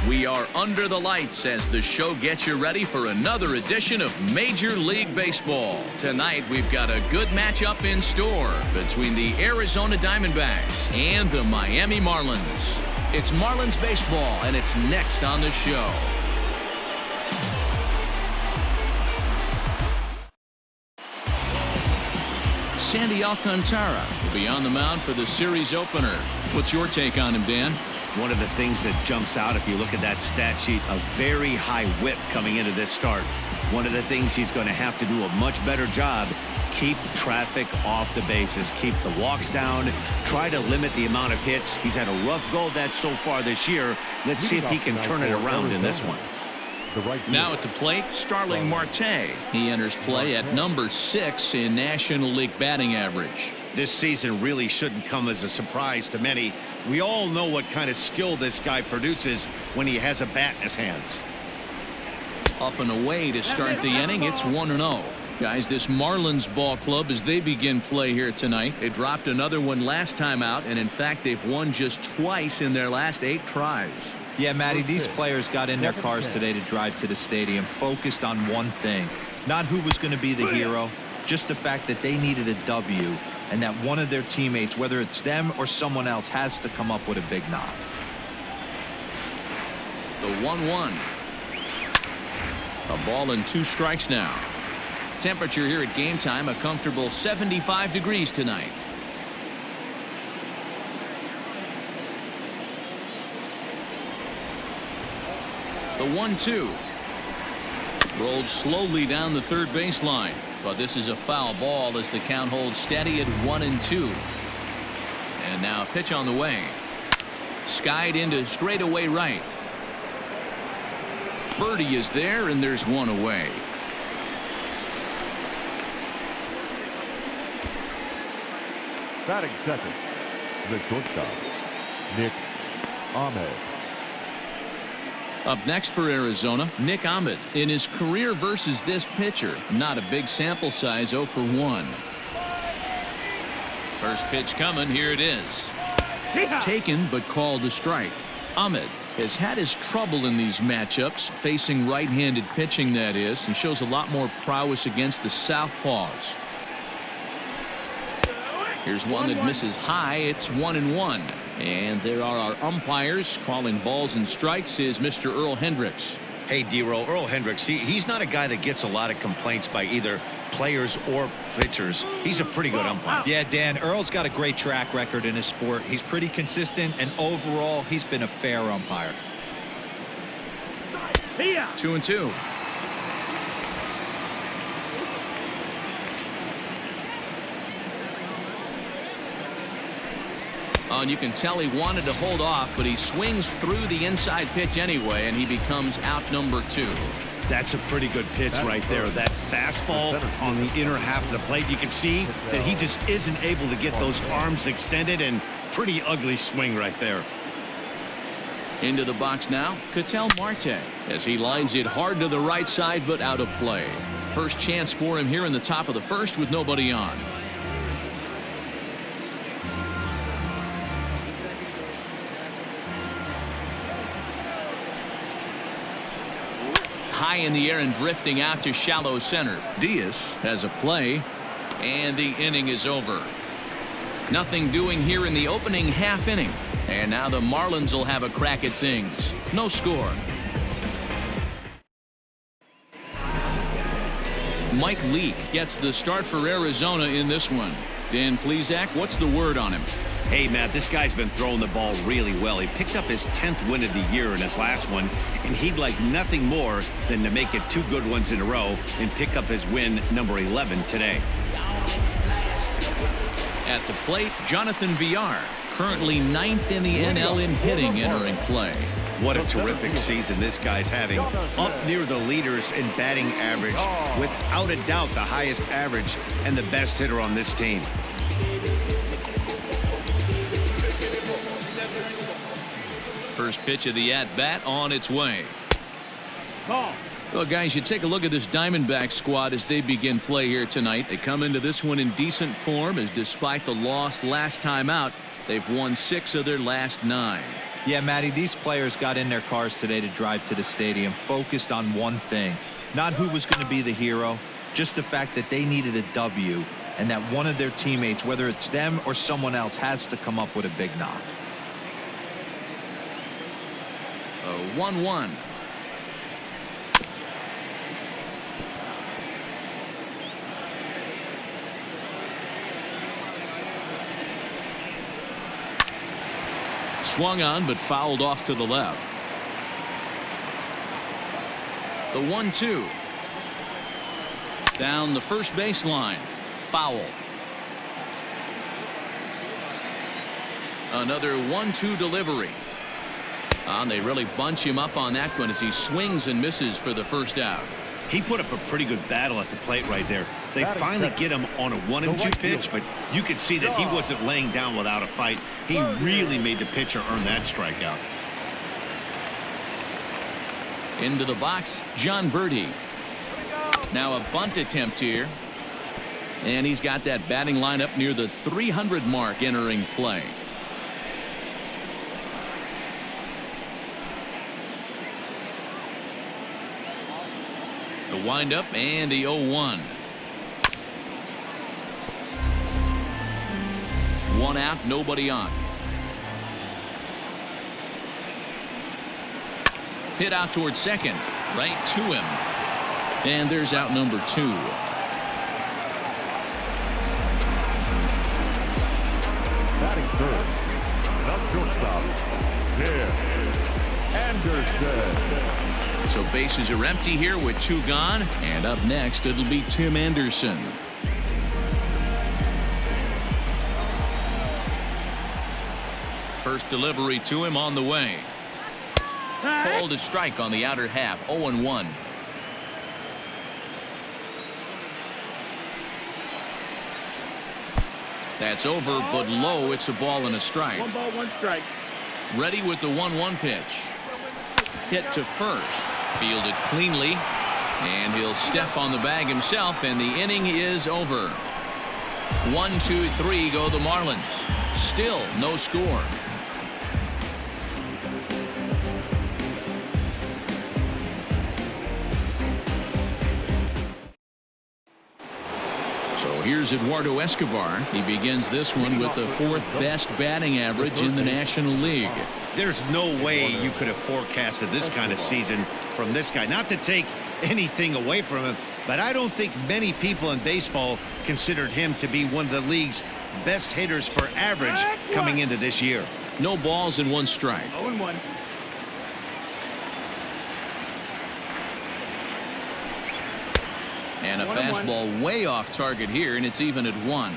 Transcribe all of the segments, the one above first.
We are under the lights as the show gets you ready for another edition of Major League Baseball. Tonight, we've got a good matchup in store between the Arizona Diamondbacks and the Miami Marlins. It's Marlins Baseball, and it's next on the show. Sandy Alcantara will be on the mound for the series opener. What's your take on him, Dan? One of the things that jumps out if you look at that stat sheet, a very high whip coming into this start. One of the things he's going to have to do a much better job, keep traffic off the bases, keep the walks down, try to limit the amount of hits. He's had a rough go of that so far this year. Let's see if he can turn it around in this one. Now at the plate, Starling Marte. He enters play at number 6 in National League batting average. This season really shouldn't come as a surprise to many. We all know what kind of skill this guy produces when he has a bat in his hands. Up and away to start the inning. It's 1-0. Guys, this Marlins ball club, as they begin play here tonight, they dropped another one last time out, and in fact they've won just twice in their last 8 tries. Yeah, Matty, these players got in their cars today to drive to the stadium focused on one thing. Not who was going to be the hero, just the fact that they needed a W, and that one of their teammates, whether it's them or someone else, has to come up with a big knock. The 1-1. A ball and 2 strikes now. Temperature here at game time, a comfortable 75 degrees tonight. The 1-2. Rolled slowly down the third baseline, but this is a foul ball as the count holds steady at 1-2. And now a pitch on the way. Skied into straightaway right. Birdie is there, and there's one away. Batting second, the shortstop, Nick Ahmed. Up next for Arizona, Nick Ahmed. In his career versus this pitcher, not a big sample size, 0 for 1. First pitch coming, here it is. Taken but called a strike. Ahmed has had his trouble in these matchups, facing right-handed pitching, that is, and shows a lot more prowess against the southpaws. Here's one that misses high. It's 1-1. And there are our umpires calling balls and strikes is Mr. Earl Hendricks. Hey, D-Roll, Earl Hendricks, he's not a guy that gets a lot of complaints by either players or pitchers. He's a pretty good umpire. Yeah, Dan, Earl's got a great track record in his sport. He's pretty consistent, and overall, he's been a fair umpire. 2-2. And you can tell he wanted to hold off, but he swings through the inside pitch anyway, and he becomes out number 2. That's a pretty good pitch right there. That fastball on the inner half of the plate. You can see that he just isn't able to get those arms extended, and pretty ugly swing right there. Into the box now, Ketel Marte, as he lines it hard to the right side, but out of play. First chance for him here in the top of the first with nobody on. High in the air and drifting out to shallow center. Diaz has a play, and the inning is over. Nothing doing here in the opening half inning. And now the Marlins will have a crack at things. No score. Mike Leake gets the start for Arizona in this one. Dan Plesac, what's the word on him? Hey, Matt, this guy's been throwing the ball really well. He picked up his 10th win of the year in his last one, and he'd like nothing more than to make it 2 good ones in a row and pick up his win number 11 today. At the plate, Jonathan Villar, currently 9th in the NL in hitting, entering play. What a terrific season this guy's having. Up near the leaders in batting average. Without a doubt, the highest average and the best hitter on this team. First pitch of the at-bat on its way. Well, guys, you take a look at this Diamondback squad as they begin play here tonight. They come into this one in decent form, as despite the loss last time out, they've won 6 of their last 9. Yeah, Matty, these players got in their cars today to drive to the stadium focused on one thing. Not who was going to be the hero, just the fact that they needed a W and that one of their teammates, whether it's them or someone else, has to come up with a big knock. A 1-1. Swung on but fouled off to the left. The 1-2. Down the first baseline. Foul. Another 1-2 delivery. And they really bunch him up on that one as he swings and misses for the first out. He put up a pretty good battle at the plate right there. They finally get him on a 1-2 pitch, but you could see that he wasn't laying down without a fight. He really made the pitcher earn that strikeout. Into the box, John Birdie. Now a bunt attempt here. And he's got that batting lineup near the 300 mark entering play. The windup and the 0-1. One out, nobody on. Hit out towards second, right to him. And there's out number 2. Batting third, the shortstop, Tim Anderson. So bases are empty here with 2 gone. And up next, it'll be Tim Anderson. First delivery to him on the way. Called a strike on the outer half. 0-1. That's over, but low. It's a ball and a strike. 1 ball, 1 strike. Ready with the 1-1 pitch. Hit to first. Fielded cleanly. And he'll step on the bag himself, and the inning is over. 1, 2, 3 go the Marlins. Still no score. So here's Eduardo Escobar. He begins this one with the 4th best batting average in the National League. There's no way you could have forecasted this kind of season from this guy. Not to take anything away from him, but I don't think many people in baseball considered him to be one of the league's best hitters for average coming into this year. No balls and 1 strike. 0-1. And a fastball way off target here, and it's even at 1.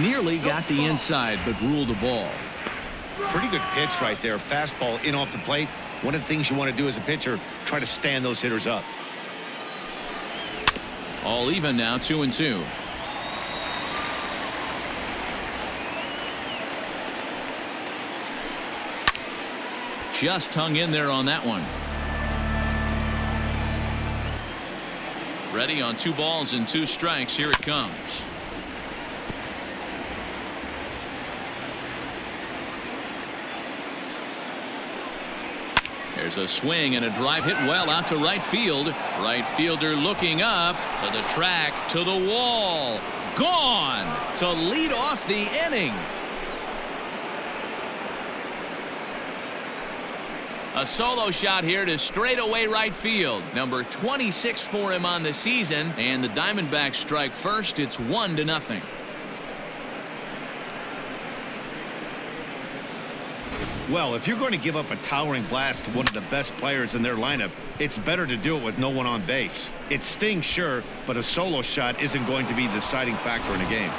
Nearly got the inside, but ruled the ball. Pretty good pitch right there. Fastball in off the plate. One of the things you want to do as a pitcher, try to stand those hitters up. All even now, 2-2. Just hung in there on that one. Ready on 2 balls and 2 strikes. Here it comes. There's a swing and a drive hit well out to right field. Right fielder looking up to the track, to the wall. Gone to lead off the inning. A solo shot here to straightaway right field. Number 26 for him on the season, and the Diamondbacks strike first. It's 1-0. Well, if you're going to give up a towering blast to one of the best players in their lineup, it's better to do it with no one on base. It stings, sure, but a solo shot isn't going to be the deciding factor in a game.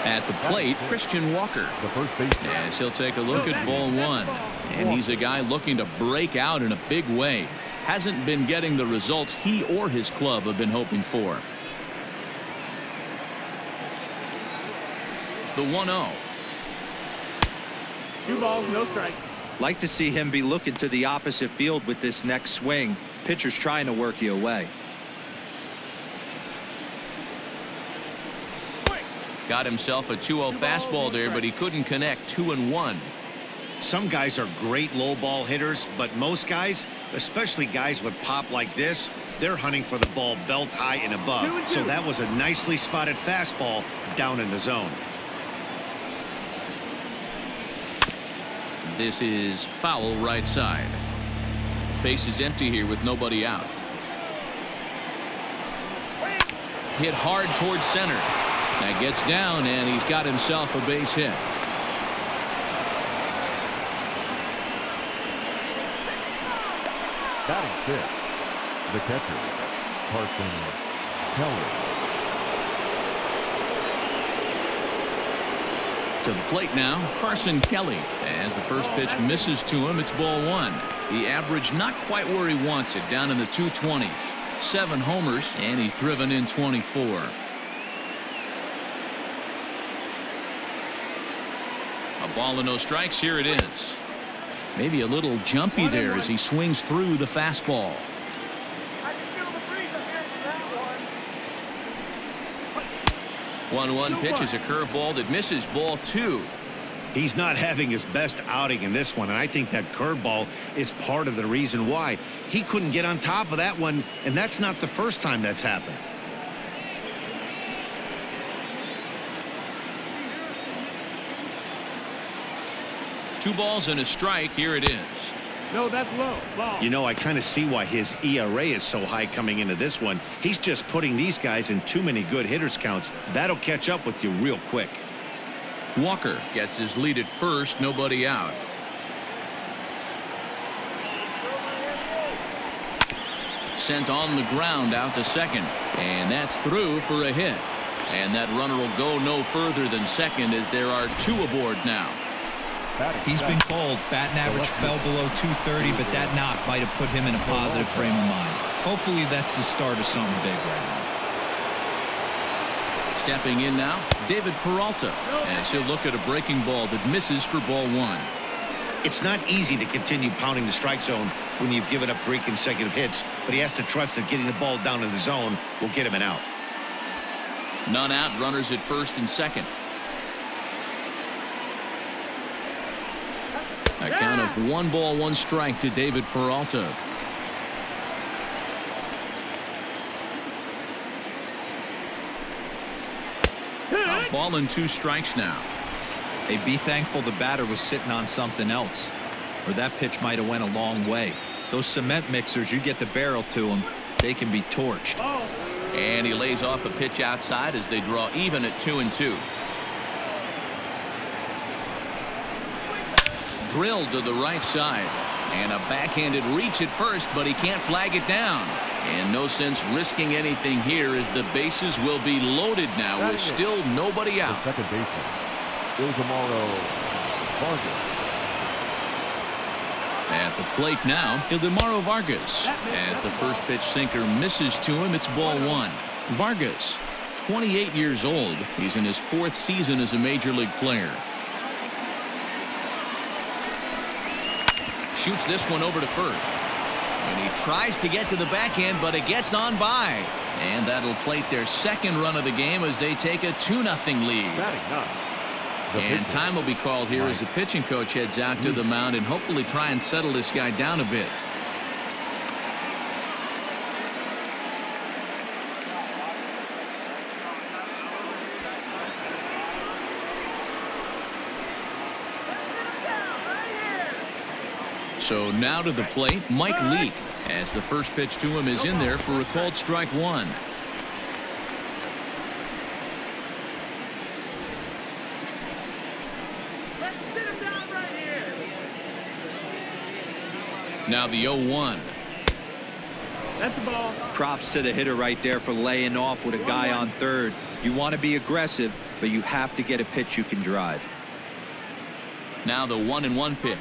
At the plate, Christian Walker. The first baseman. As he'll take a look at ball 1. And he's a guy looking to break out in a big way. Hasn't been getting the results he or his club have been hoping for. The 1-0. 2 balls, no strike. Like to see him be looking to the opposite field with this next swing. Pitcher's trying to work you away. Got himself a 2-0 fastball there, but he couldn't connect. 2-1. Some guys are great low ball hitters, but most guys, especially guys with pop like this, they're hunting for the ball belt high and above. So that was a nicely spotted fastball down in the zone. This is foul right side. Base is empty here with nobody out. Hit hard towards center. That gets down, and he's got himself a base hit. Batting fifth, the catcher, Carson Kelly. To the plate now, Carson Kelly. As the first pitch misses to him, it's ball one. The average not quite where he wants it, down in the 220s. 7 homers, and he's driven in 24. A ball and no strikes. Here it is. Maybe a little jumpy there as he swings through the fastball. 1-1 pitch is a curveball that misses. Ball 2. He's not having his best outing in this one, and I think that curveball is part of the reason why. He couldn't get on top of that one, and that's not the first time that's happened. Two balls and a strike. Here it is. No, that's low. Ball. You know, I kind of see why his ERA is so high coming into this one. He's just putting these guys in too many good hitters counts. That'll catch up with you real quick. Walker gets his lead at first. Nobody out. Sent on the ground out to second, and that's through for a hit. And that runner will go no further than second as there are 2 aboard now. He's been called. Batting average fell below 230, but that knock might have put him in a positive frame of mind. Hopefully that's the start of something big right now. Stepping in now, David Peralta, as he'll look at a breaking ball that misses for ball 1. It's not easy to continue pounding the strike zone when you've given up 3 consecutive hits, but he has to trust that getting the ball down in the zone will get him an out. None out, runners at first and second. A count of 1 ball, 1 strike to David Peralta. A ball and 2 strikes now. Hey, be thankful the batter was sitting on something else, or that pitch might have went a long way. Those cement mixers, you get the barrel to them, they can be torched. And he lays off a pitch outside as they draw even at 2-2. Drilled to the right side, and a backhanded reach at first, but he can't flag it down. And no sense risking anything here as the bases will be loaded now with still nobody out. The second baseman, Ildemaro Vargas. At the plate now, Ildemaro Vargas. As the first pitch sinker misses to him, it's ball 1. Vargas, 28 years old. He's in his 4th season as a major league player. Shoots this one over to first. And he tries to get to the backhand, but it gets on by. And that'll plate their second run of the game as they take a 2-0 lead. And time will be called here as the pitching coach heads out to the mound and hopefully try and settle this guy down a bit. So now to the plate, Mike Leake, as the first pitch to him is in there for a called strike 1. Now the 0-1. That's the ball. Props to the hitter right there for laying off with a guy on third. You want to be aggressive, but you have to get a pitch you can drive. Now the 1-1 pitch.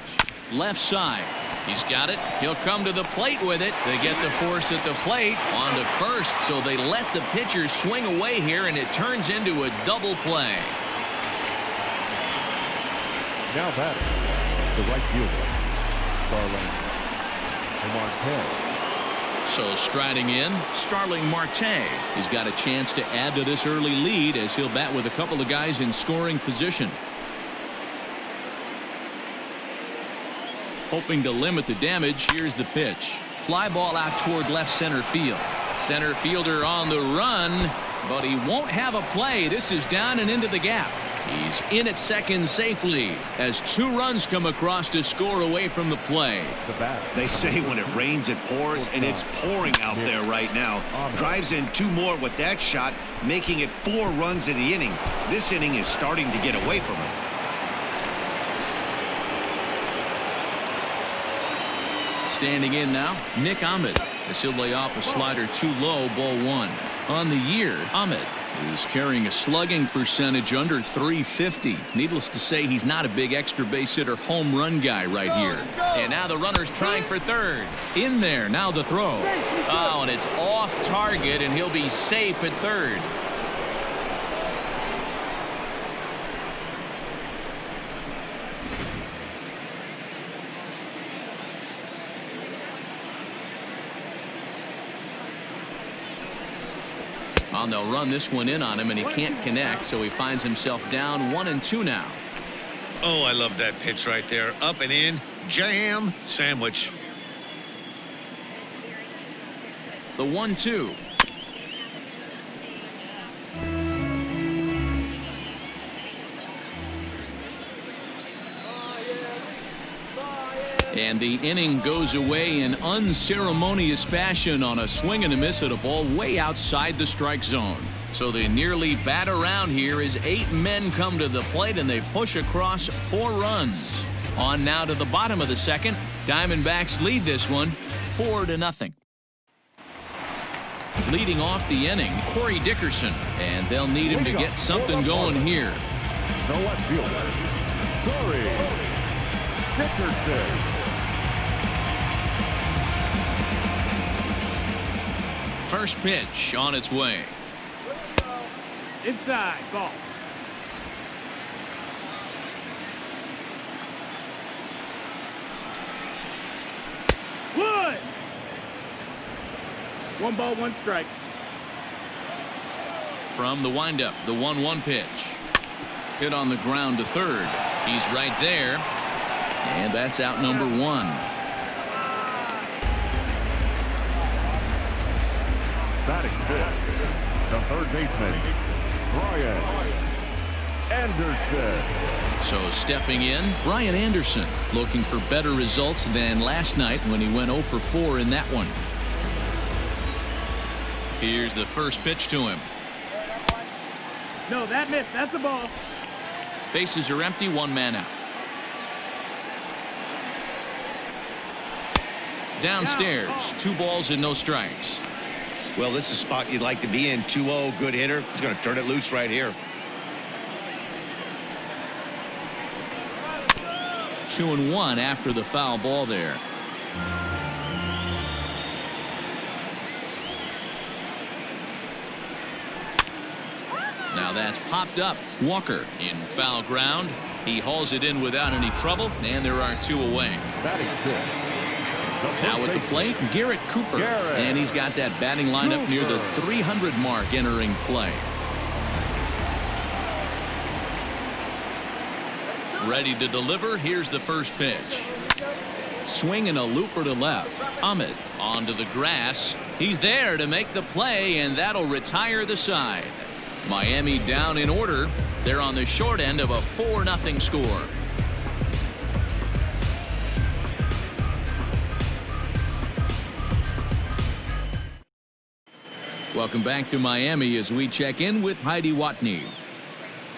Left side. He's got it. He'll come to the plate with it. They get the force at the plate on to first, so they let the pitcher swing away here, and it turns into a double play. Now batting, the right fielder, Starling Marquez. So striding in, Starling Marte. He's got a chance to add to this early lead as he'll bat with a couple of guys in scoring position. Hoping to limit the damage, here's the pitch. Fly ball out toward left center field. Center fielder on the run, but he won't have a play. This is down and into the gap. He's in at second safely as 2 runs come across to score away from the play. They say when it rains, it pours, and it's pouring out there right now. Drives in 2 more with that shot, making it 4 runs in the inning. This inning is starting to get away from him. Standing in now, Nick Ahmed. As he'll lay off a slider too low, ball 1. On the year, Ahmed is carrying a slugging percentage under 350. Needless to say, he's not a big extra base hitter home run guy right here. And now the runner's trying for third. In there, now the throw. Oh, and it's off target, and he'll be safe at third. And they'll run this one in on him, and he can't connect, so he finds himself down 1-2 now. Oh, I love that pitch right there. Up and in, jam, sandwich. The 1-2. And the inning goes away in unceremonious fashion on a swing and a miss at a ball way outside the strike zone. So they nearly bat around here as 8 men come to the plate and they push across 4 runs. On now to the bottom of the second. Diamondbacks lead this one 4-0. Leading off the inning, Corey Dickerson, and they'll need him to get something going here. The left fielder, Corey Dickerson. First pitch on its way. Inside, ball. Wood. 1 ball, 1 strike. From the windup, the 1-1 pitch. Hit on the ground to third. He's right there. And that's out number 1. Batting fifth, the third baseman, Brian Anderson. So stepping in, Brian Anderson, looking for better results than last night when he went 0 for 4 in that one. Here's the first pitch to him. No, that missed. That's the ball. Bases are empty, 1 man out. Downstairs, 2 balls and no strikes. Well, this is a spot you'd like to be in. 2-0, good hitter. He's going to turn it loose right here. 2-1 after the foul ball there. Now that's popped up. Walker in foul ground. He hauls it in without any trouble, and there are 2 away. Batting sixth. Now at the plate, Garrett Cooper. And he's got that batting lineup near the 300 mark entering play. Ready to deliver. Here's the first pitch. Swing and a looper to left. Ahmed onto the grass. He's there to make the play, and that'll retire the side. Miami down in order. They're on the short end of a 4-0 score. Welcome back to Miami as we check in with Heidi Watney.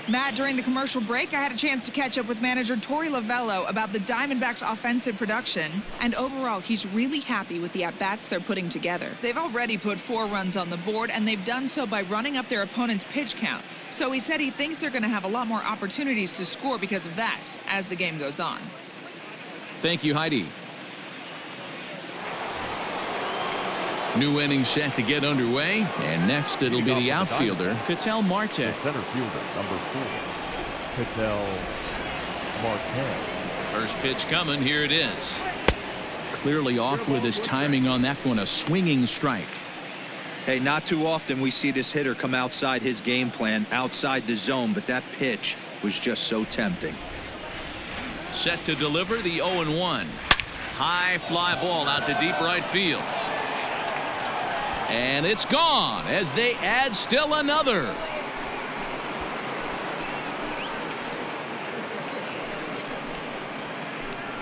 Matt, during the commercial break, I had a chance to catch up with manager Torey Lovello about the Diamondbacks' offensive production. And overall, he's really happy with the at-bats they're putting together. They've already put 4 runs on the board, and they've done so by running up their opponent's pitch count. So he said he thinks they're going to have a lot more opportunities to score because of that as the game goes on. Thank you, Heidi. New inning set to get underway, and next it'll be the outfielder, Ketel Marte. The center fielder, number 4, Ketel Marte. First pitch coming, here it is. clearly off with his timing on that one, a swinging strike. Hey, not too often we see this hitter come outside his game plan, outside the zone, but that pitch was just so tempting. Set to deliver the 0-1. High fly ball out to deep right field. And it's gone as they add still another.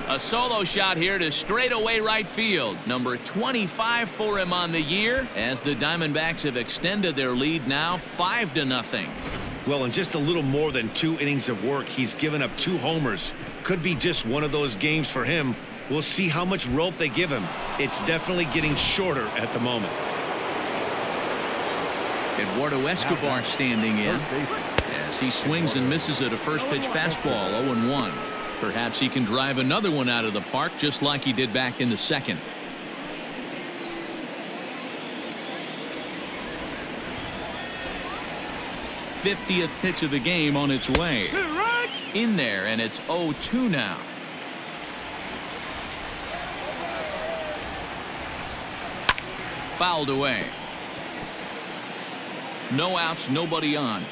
A solo shot here to straightaway right field. Number 25 for him on the year as the Diamondbacks have extended their lead now 5-0. Well, in just a little more than 2 innings of work, he's given up 2 homers. Could be just one of those games for him. We'll see how much rope they give him. It's definitely getting shorter at the moment. Eduardo Escobar standing in as he swings and misses at a first pitch fastball. 0-1. Perhaps he can drive another one out of the park just like he did back in the second. '50th pitch of the game on its way. In there, and it's 0-2 now. Fouled away. No outs, nobody on.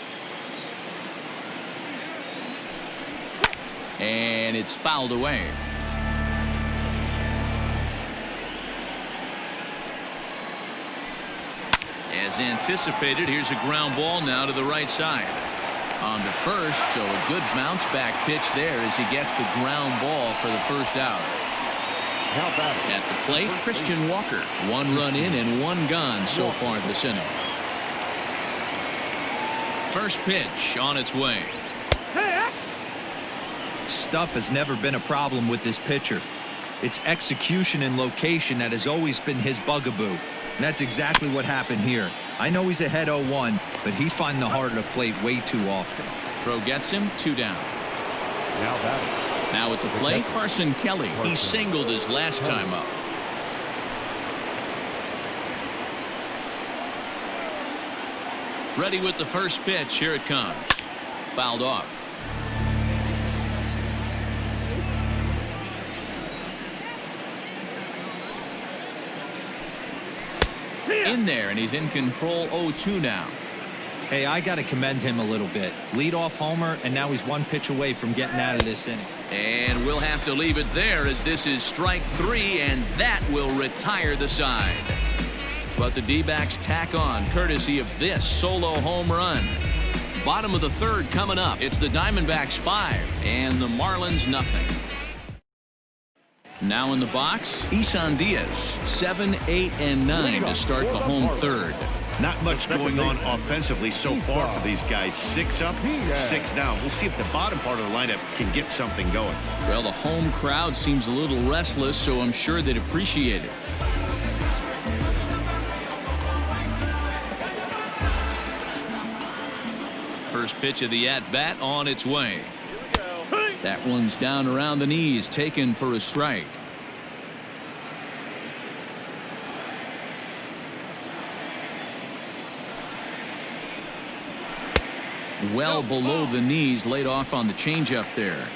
And it's fouled away. As anticipated, here's a ground ball now to the right side. On to first, so a good bounce back pitch there as he gets the ground ball for the first out. At the plate, Christian Walker. 1 run in and 1 gone so far this inning. First pitch on its way. Stuff has never been a problem with this pitcher. It's execution and location that has always been his bugaboo. And that's exactly what happened here. I know he's ahead 0-1, but he's finding the heart of the plate way too often. Throw gets him, 2 down. Now at the plate, Carson Kelly. He singled his last time up. Ready with the first pitch. Here it comes. Fouled off. In there, and he's in control. 0-2 now. Hey, I got to commend him a little bit. Leadoff homer, and now he's 1 pitch away from getting out of this inning. And we'll have to leave it there as this is strike 3, and that will retire the side. But the D-backs tack on courtesy of this solo home run. Bottom of the 3rd coming up. It's the Diamondbacks 5 and the Marlins nothing. Now in the box, Isan Diaz, 7, 8, and 9 to start the home 3rd. Not much going on offensively so far for these guys. 6 up, 6 down. We'll see if the bottom part of the lineup can get something going. Well, the home crowd seems a little restless, so I'm sure they'd appreciate it. First pitch of the at-bat on its way. That one's down around the knees, taken for a strike. Well below the knees, laid off on the changeup there.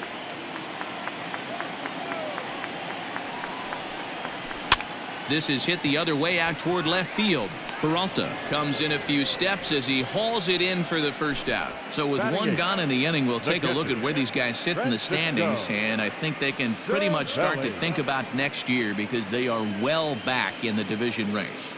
This is hit the other way out toward left field. Peralta comes in a few steps as he hauls it in for the first out. So with 1 gone in the inning, we'll take a look at where these guys sit in the standings, and I think they can pretty much start to think about next year because they are well back in the division race.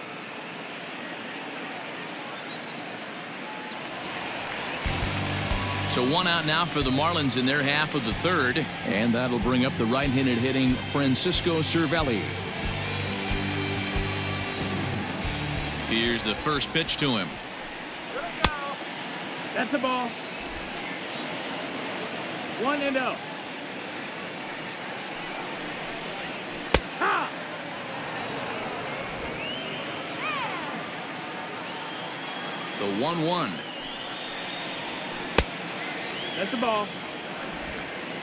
So 1 out now for the Marlins in their half of the 3rd, and that'll bring up the right-handed hitting Francisco Cervelli. Here's the first pitch to him. That's the ball. 1-0. Ha! The 1-1. That's the ball.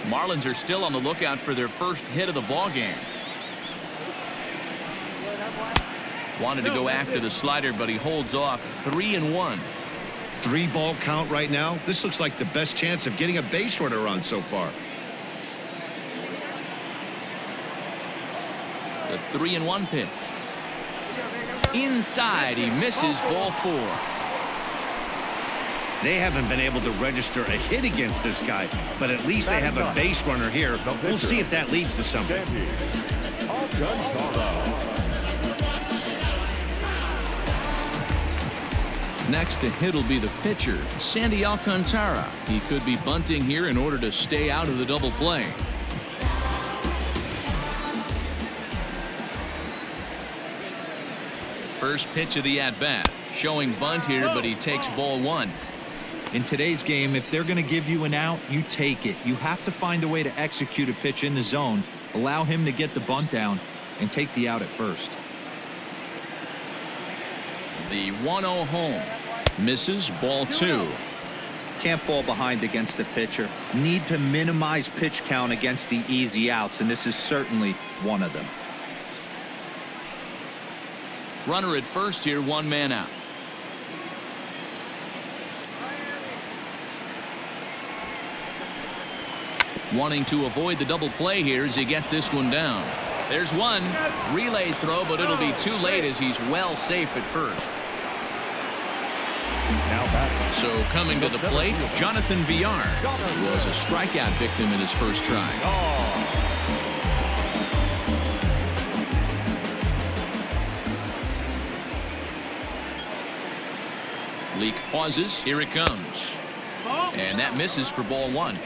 Marlins are still on the lookout for their first hit of the ball game. Wanted to go after the slider, but he holds off. 3-1. 3-ball count right now. This looks like the best chance of getting a base runner on so far. The 3-1 pitch. Inside, he misses, ball 4. They haven't been able to register a hit against this guy, but at least they have a base runner here. We'll see if that leads to something. Next to hit will be the pitcher, Sandy Alcantara. He could be bunting here in order to stay out of the double play. First pitch of the at-bat, showing bunt here, but he takes ball 1. In today's game, if they're going to give you an out, you take it. You have to find a way to execute a pitch in the zone, allow him to get the bunt down, and take the out at first. The 1-0 home. Misses, ball 2. Can't fall behind against the pitcher. Need to minimize pitch count against the easy outs, and this is certainly one of them. Runner at first here, 1 man out. Wanting to avoid the double play here as he gets this one down. There's one. Relay throw, but it'll be too late as he's well safe at first. So coming to the plate, Jonathan Villar. He was a strikeout victim in his first try. Leak pauses. Here it comes. And that misses for ball 1.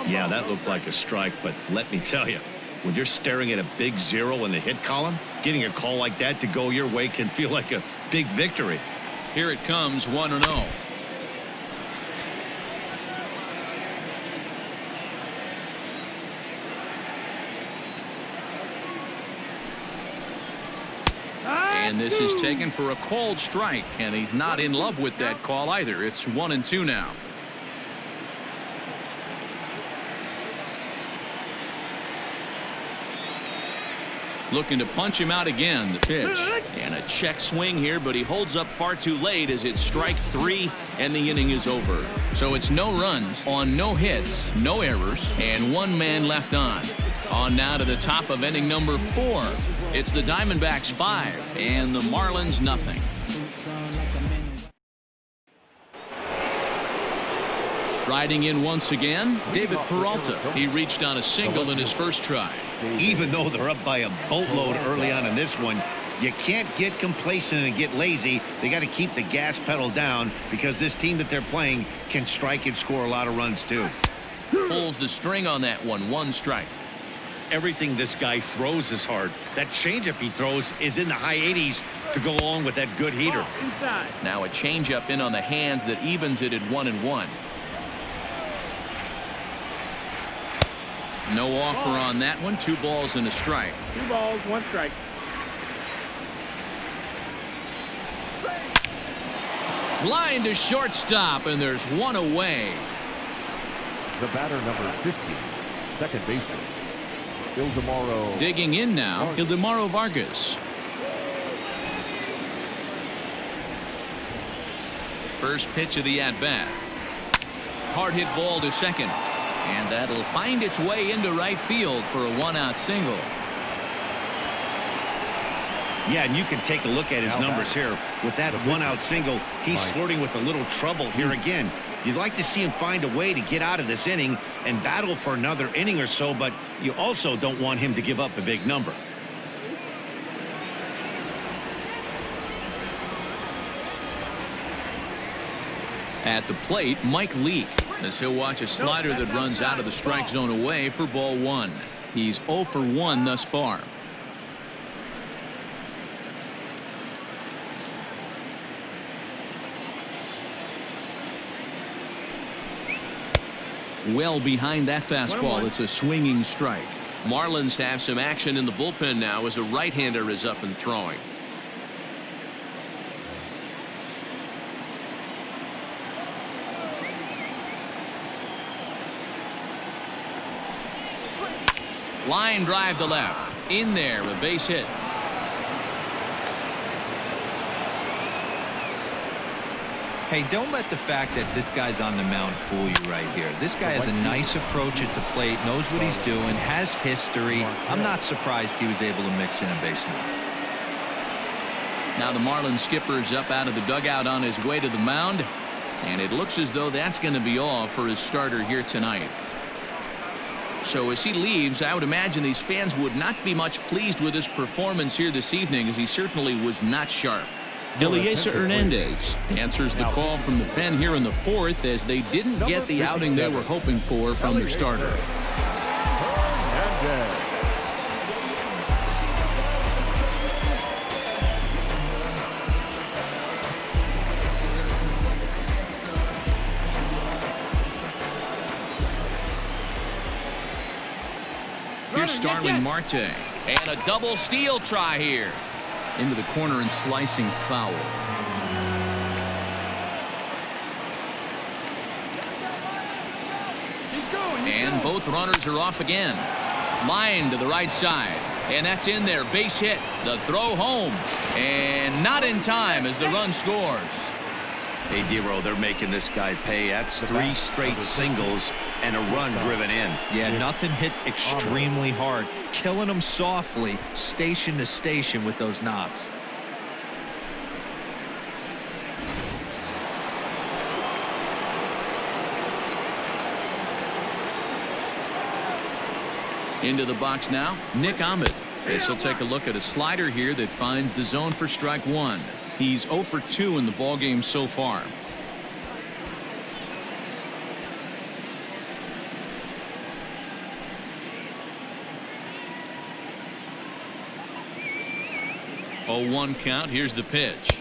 Yeah, that looked like a strike, but let me tell you, when you're staring at a big 0 in the hit column, getting a call like that to go your way can feel like a big victory. Here it comes, 1-0. And this is taken for a called strike, and he's not in love with that call either. It's 1-2 now. Looking to punch him out again. The pitch. And a check swing here, but he holds up far too late as it's strike 3, and the inning is over. So it's no runs on no hits, no errors, and 1 man left on. On now to the top of inning number 4. It's the Diamondbacks 5 and the Marlins nothing. Striding in once again, David Peralta. He reached on a single in his first try. Even though they're up by a boatload early on in this one, you can't get complacent and get lazy. They got to keep the gas pedal down because this team that they're playing can strike and score a lot of runs too. Pulls the string on that one. 1 strike. Everything this guy throws is hard. That changeup he throws is in the high 80s to go along with that good heater. Now a changeup in on the hands that evens it at 1-1. No offer on that one. 2 balls and a strike. 2 balls, 1 strike. Line to shortstop, and there's 1 away. The batter, number 50, second baseman, Ildemaro. Digging in now, Ildemaro Vargas. First pitch of the at-bat. Hard hit ball to second. And that'll find its way into right field for a 1-out single. Yeah, and you can take a look at his numbers here. With that 1-out single, he's flirting with a little trouble here again. You'd like to see him find a way to get out of this inning and battle for another inning or so, but you also don't want him to give up a big number. At the plate, Mike Leake, as he'll watch a slider that runs out of the strike zone away for ball 1. He's 0 for 1 thus far. Well behind that fastball. It's a swinging strike. Marlins have some action in the bullpen now as a right-hander is up and throwing. Line drive to left. In there, a base hit. Hey, don't let the fact that this guy's on the mound fool you right here. This guy has a nice approach at the plate, knows what he's doing, has history. I'm not surprised he was able to mix in a base knock. Now the Marlins skipper's up out of the dugout on his way to the mound, and it looks as though that's going to be all for his starter here tonight. So as he leaves, I would imagine these fans would not be much pleased with his performance here this evening, as he certainly was not sharp. Eliezer Hernandez answers the call from the pen here in the fourth, as they didn't get the outing they were hoping for from their starter. Here's Starling Marte, and a double steal try here. Into the corner and slicing foul. And both runners are off again. Line to the right side, and that's in there. Base hit. The throw home, and not in time as the run scores. Hey, Dero, they're making this guy pay. That's 3 straight singles and a run driven in. Yeah, nothing hit extremely hard. Killing them softly, station to station with those knocks. Into the box now, Nick Ahmed. This will take a look at a slider here that finds the zone for strike one. He's 0 for 2 in the ballgame so far. Oh, 1 count. Here's the pitch.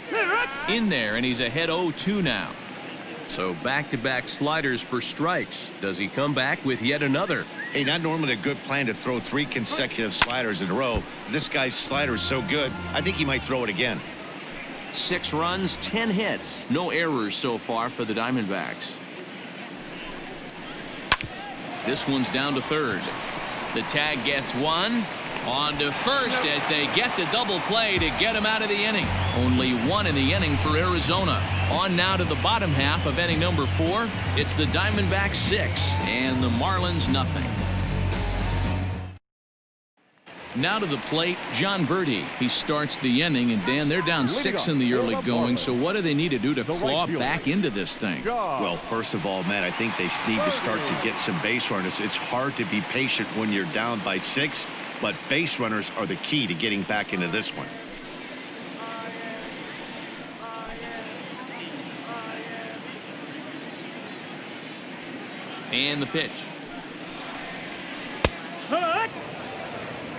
In there, and he's ahead 0-2 now. So back-to-back sliders for strikes. Does he come back with yet another? Hey, not normally a good plan to throw 3 consecutive sliders in a row. This guy's slider is so good, I think he might throw it again. 6 runs, 10 hits. No errors so far for the Diamondbacks. This one's down to third. The tag gets one. On to first as they get the double play to get him out of the inning. Only 1 in the inning for Arizona. On now to the bottom half of inning number 4. It's the Diamondbacks 6 and the Marlins nothing. Now to the plate, John Birdie. He starts the inning, and Dan, they're down 6 in the early going. So what do they need to do to claw back into this thing? Well, first of all, man, I think they need to start to get some base runners. It's hard to be patient when you're down by 6, but base runners are the key to getting back into this one. And the pitch.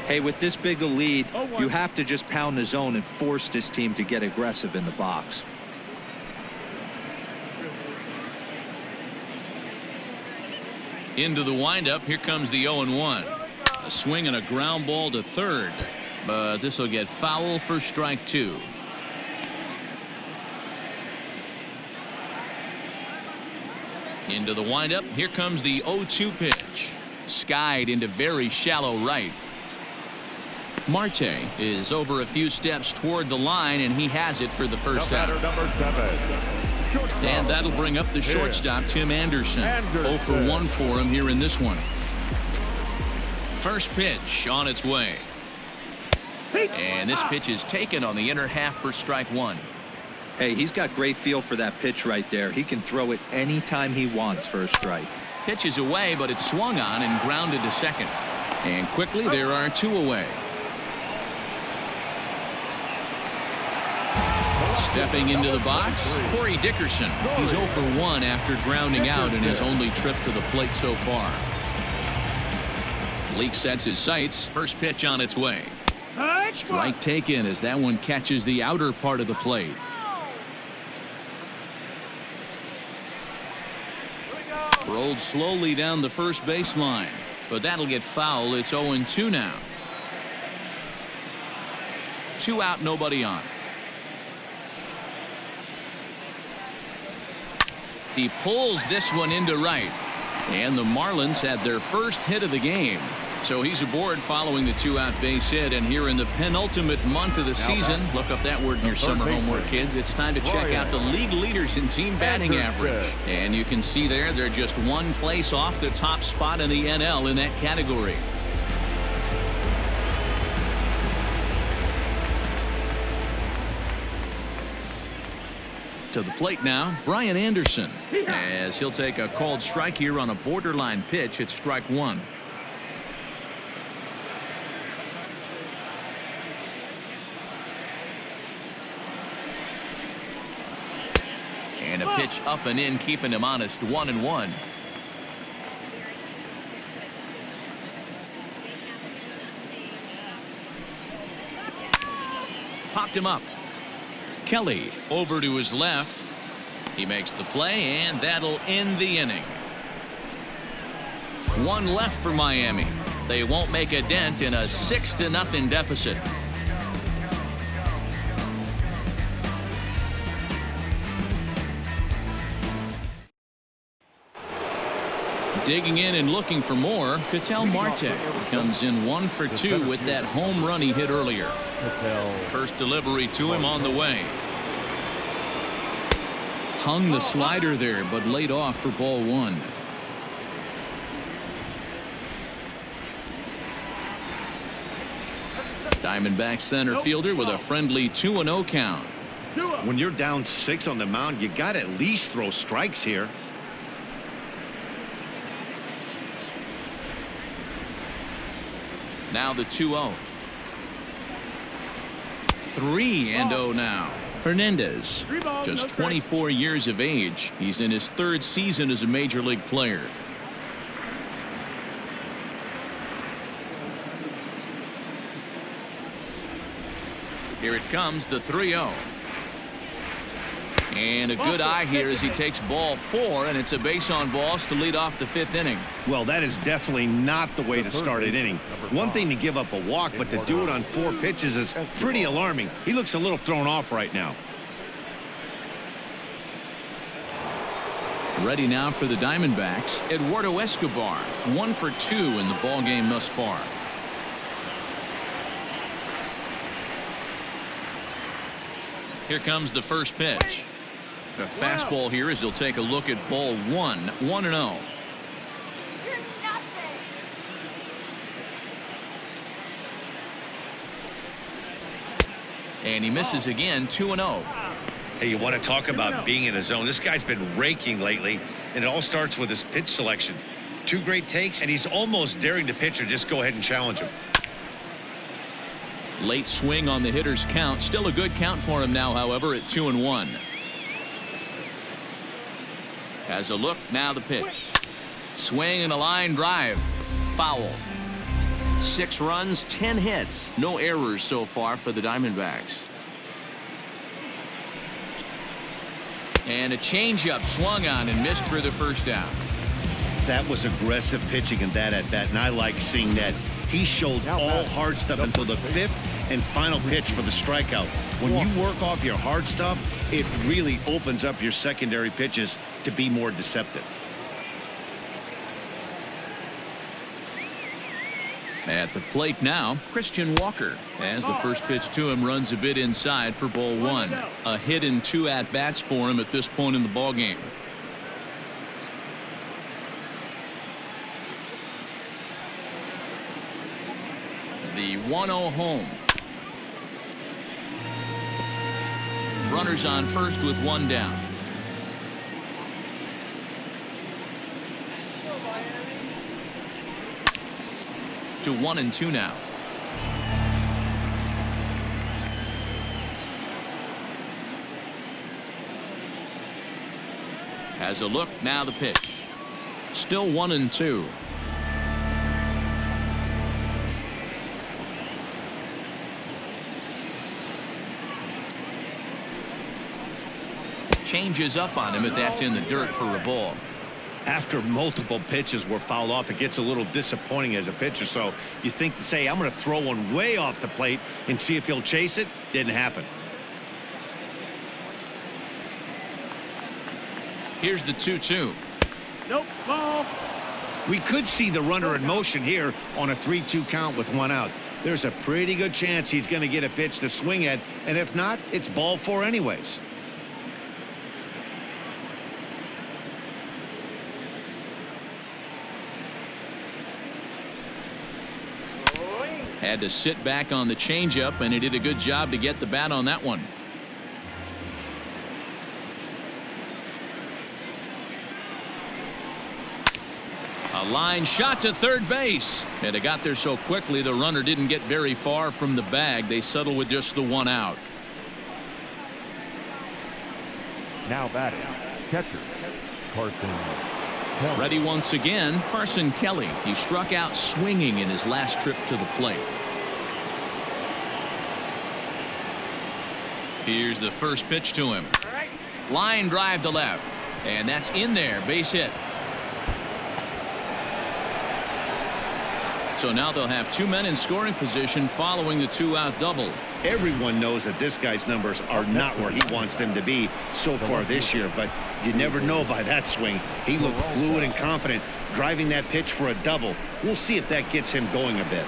Hey, with this big a lead, you have to just pound the zone and force this team to get aggressive in the box. Into the windup. Here comes the 0-1. A swing and a ground ball to third, but this will get foul for strike 2. Into the windup. Here comes the 0-2 pitch. Skied into very shallow right. Marte is over a few steps toward the line, and he has it for the first out. And that'll bring up the shortstop, Tim Anderson. 0 for 1 for him here in this one. First pitch on its way. And this pitch is taken on the inner half for strike 1. Hey, he's got great feel for that pitch right there. He can throw it anytime he wants for a strike. Pitch is away, but it's swung on and grounded to second. And quickly there are 2 away. Stepping into the box, Corey Dickerson. He's 0 for 1 after grounding out in his only trip to the plate so far. Leake sets his sights. First pitch on its way. Strike taken as that one catches the outer part of the plate. Rolled slowly down the first baseline, but that'll get foul. It's 0-2 now. 2 out, nobody on. He pulls this one into right, and the Marlins had their first hit of the game. So he's aboard following the 2-out base hit, and here in the penultimate month of the season, look up that word in your summer homework, kids. It's time to check out the league leaders in team batting average. And you can see there, they're just one place off the top spot in the NL in that category. To the plate now, Brian Anderson, as he'll take a called strike here on a borderline pitch at strike one. And a pitch up and in, keeping him honest, 1-1. Popped him up. Kelly over to his left. He makes the play, and that'll end the inning. One left for Miami. They won't make a dent in a 6-0 deficit. Digging in and looking for more, Ketel Marte comes in 1 for 2 with that home run he hit earlier. First delivery to him on the way. Hung the slider there, but laid off for ball 1. Diamondback center fielder with a friendly 2-0 count. When you're down 6 on the mound, you got to at least throw strikes here. Now the 2-0. 3-0 now. Hernandez, just 24 years of age. He's in his 3rd season as a major league player. Here it comes, the 3-0. And a good eye here as he takes ball 4, and it's a base on balls to lead off the 5th inning. Well, that is definitely not the way to start an inning. One thing to give up a walk, but to do it on 4 pitches is pretty alarming. He looks a little thrown off right now. Ready now for the Diamondbacks, Eduardo Escobar, 1 for 2 in the ball game thus far. Here comes the first pitch. A fastball here as he'll take a look at ball 1, 1-0. And he misses again, 2-0. Hey, you want to talk about being in the zone? This guy's been raking lately, and it all starts with his pitch selection. 2 great takes, and he's almost daring the pitcher just go ahead and challenge him. Late swing on the hitter's count. Still a good count for him now, however, at 2-1. Has a look, now the pitch. Swing and a line drive. Foul. 6 runs, 10 hits. No errors so far for the Diamondbacks. And a changeup swung on and missed for the first out. That was aggressive pitching in that at bat, and I like seeing that. He showed all hard stuff until the 5th and final pitch for the strikeout. When you work off your hard stuff, it really opens up your secondary pitches to be more deceptive. At the plate now, Christian Walker, as the first pitch to him runs a bit inside for ball 1. A hit and 2 at-bats for him at this point in the ballgame. The 1-0 home. Runners on first with 1 down. To 1-2 now. Has a look, now the pitch. Still 1-2. Changes up on him, but that's in the dirt for a ball. After multiple pitches were fouled off, it gets a little disappointing as a pitcher. So you think, say, I'm going to throw one way off the plate and see if he'll chase it. Didn't happen. Here's the 2-2. Nope, ball. We could see the runner in motion here on a 3-2 count with 1 out. There's a pretty good chance he's going to get a pitch to swing at, and if not, it's ball 4 anyways. Had to sit back on the changeup, and he did a good job to get the bat on that one. A line shot to third base, and it got there so quickly the runner didn't get very far from the bag. They settled with just the 1 out. Now batting, catcher, Carson Kelly. Ready once again, Carson Kelly. He struck out swinging in his last trip to the plate. Here's the first pitch to him. Line drive to left, and that's in there, base hit. So now they'll have 2 men in scoring position following the 2-out double. Everyone knows that this guy's numbers are not where he wants them to be so far this year, but you never know by that swing. He looked fluid and confident driving that pitch for a double. We'll see if that gets him going a bit.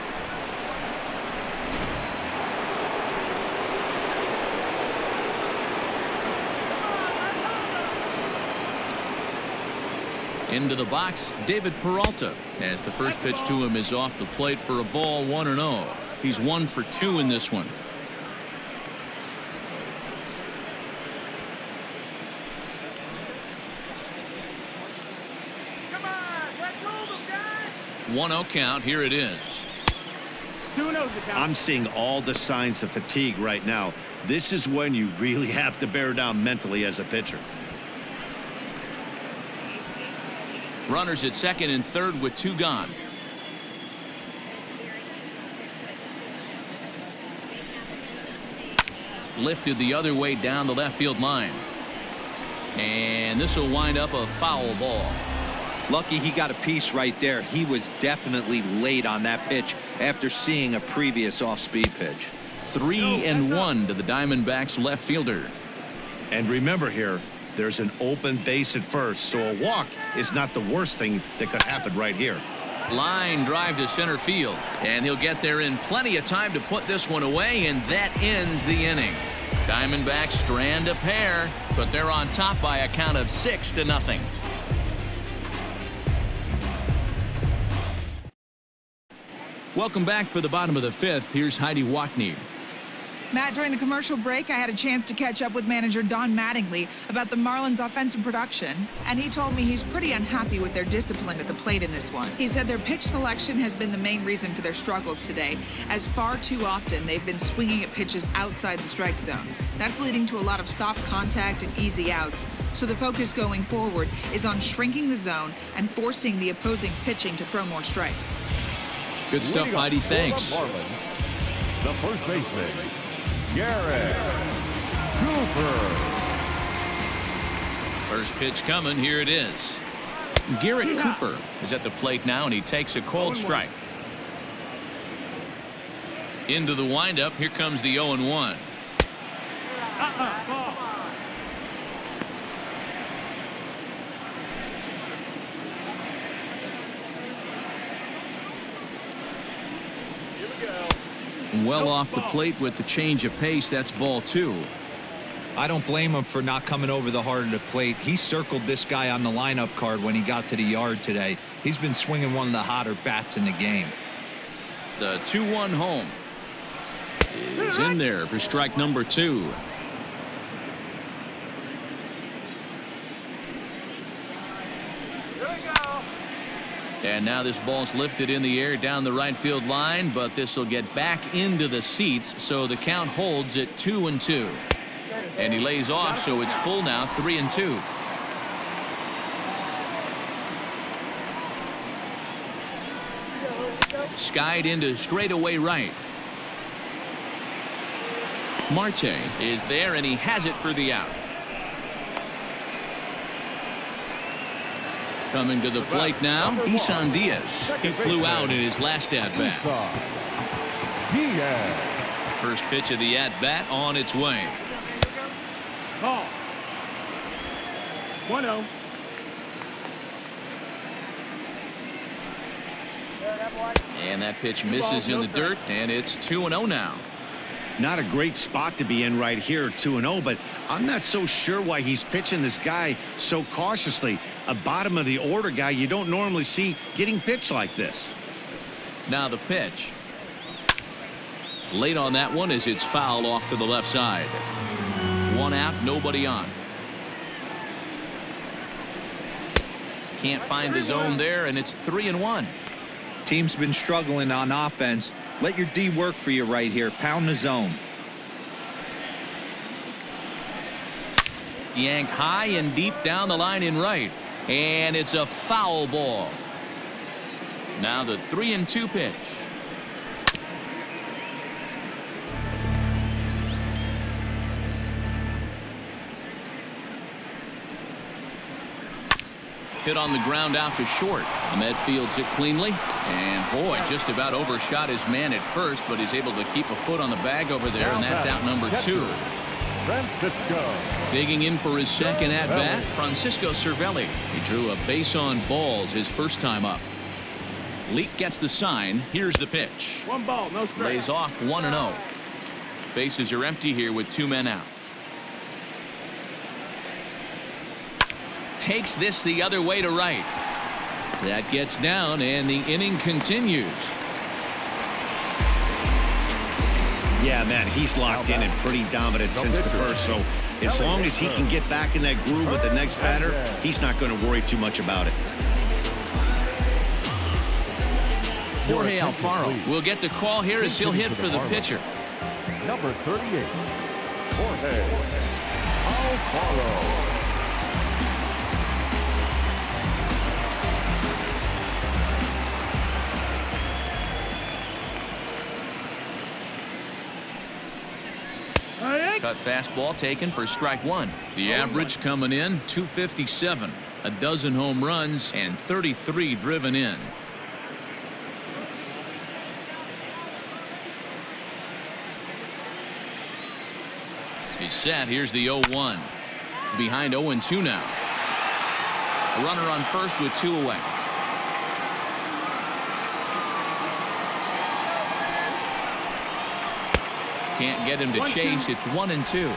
Into the box, David Peralta, as the first pitch to him is off the plate for a ball, 1-0. He's 1 for 2 in this one. Come on, let's move them, guys. 1-0 count. Here it is. 2-0 the count. I'm seeing all the signs of fatigue right now. This is when you really have to bear down mentally as a pitcher. Runners at second and third with 2 gone. Lifted the other way down the left field line. And this will wind up a foul ball. Lucky he got a piece right there. He was definitely late on that pitch after seeing a previous off-speed pitch. 3-1 to the Diamondbacks left fielder. And remember here, there's an open base at first, so a walk is not the worst thing that could happen right here. Line drive to center field, and he'll get there in plenty of time to put this one away, and that ends the inning. Diamondbacks strand a pair, but they're on top by a count of 6-0. Welcome back for the bottom of the 5th. Here's Heidi Watney. Matt, during the commercial break, I had a chance to catch up with manager Don Mattingly about the Marlins' offensive production, and he told me he's pretty unhappy with their discipline at the plate in this one. He said their pitch selection has been the main reason for their struggles today, as far too often they've been swinging at pitches outside the strike zone. That's leading to a lot of soft contact and easy outs, so the focus going forward is on shrinking the zone and forcing the opposing pitching to throw more strikes. Good stuff, Heidi. Thanks. The first baseman, Garrett Cooper. First pitch coming. Here it is. Garrett Cooper is at the plate now, and he takes a cold strike. Into the windup. Here comes the 0-1. Ball. Well off the plate with the change of pace. That's ball 2. I don't blame him for not coming over the heart of the plate. He circled this guy on the lineup card when he got to the yard today. He's been swinging one of the hotter bats in the game. The 2-1 home is in there for strike number 2. And now this ball's lifted in the air down the right field line, but this will get back into the seats, so the count holds at 2-2. And he lays off, so it's full now, 3-2. Skied into straightaway right. Marte is there, and he has it for the out. Coming to the plate now, Isan Diaz. He flew out in his last at-bat. First pitch of the at-bat on its way. Ball. 1-0. And that pitch misses in the dirt, and it's 2-0 now. Not a great spot to be in right here, 2-0, but I'm not so sure why he's pitching this guy so cautiously. A bottom of the order guy you don't normally see getting pitched like this. Now the pitch. Late on that one as it's fouled off to the left side. One out, nobody on. Can't find the zone there, and it's 3-1. Team's been struggling on offense. Let your D work for you right here. Pound the zone. Yanked high and deep down the line in right. And it's a foul ball. Now the 3-2 pitch. Hit on the ground out to short. Ahmed fields it cleanly. And boy, just about overshot his man at first, but he's able to keep a foot on the bag over there, and that's out number 2. Digging in for his second at bat, Francisco Cervelli. He drew a base on balls his first time up. Leak gets the sign. Here's the pitch. 1 ball, no strike. Lays off 1-0. Bases are empty here with 2 men out. Takes this the other way to right. That gets down, and the inning continues. Yeah, man, he's locked in and pretty dominant since the first, so as long as he can get back in that groove with the next batter, he's not going to worry too much about it. Jorge Alfaro will get the call here as he'll hit for the pitcher. Number 38, Jorge Alfaro. Cut fastball taken for strike 1. The average coming in 257. A dozen home runs and 33 driven in. He's set. Here's the 0-1. Behind 0-2 now. A runner on first with 2 away. Can't get him to chase. It's 1-2.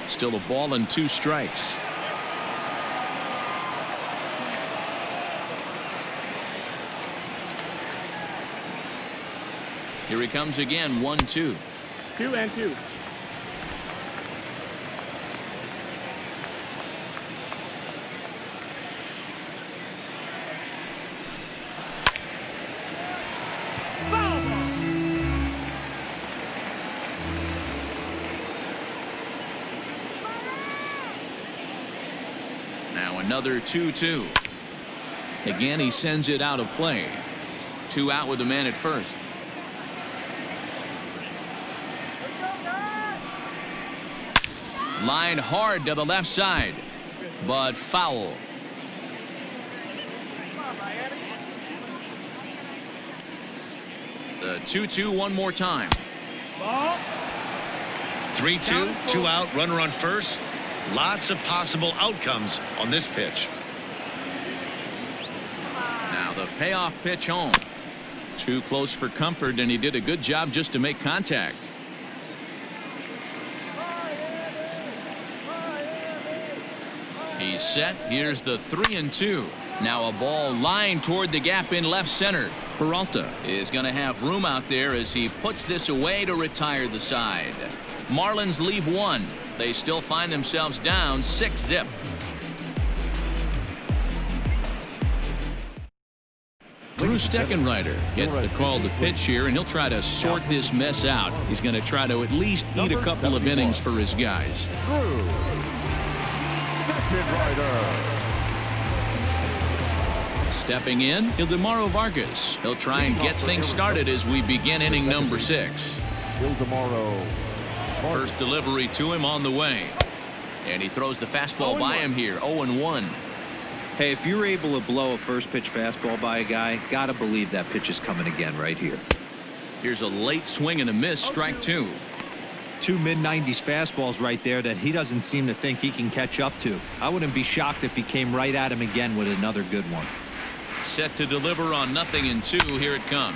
Still a ball and 2 strikes. Here he comes again. 1-2. 2-2. Now another 2-2. Again, he sends it out of play. 2 out with the man at first. Line hard to the left side, but foul. The 2-2 one more time. 3-2, 2 out, runner on first. Lots of possible outcomes on this pitch. Now the payoff pitch home. Too close for comfort, and he did a good job just to make contact. He's set. Here's the 3-2. Now a ball lined toward the gap in left center. Peralta is going to have room out there as he puts this away to retire the side. Marlins leave 1. They still find themselves down 6-0. Drew Steckenrider gets the call to pitch here, and he'll try to sort this mess out. He's going to try to at least eat a couple of innings for his guys. Stepping in, Ildemaro Vargas. He'll try and get things started as we begin inning number 6. First delivery to him on the way. And he throws the fastball by him here. 0-1. Hey, if you're able to blow a first pitch fastball by a guy, gotta believe that pitch is coming again right here. Here's a late swing and a miss. Strike 2. Two mid-90s fastballs right there that he doesn't seem to think he can catch up to. I wouldn't be shocked if he came right at him again with another good one. Set to deliver on 0-2. Here it comes.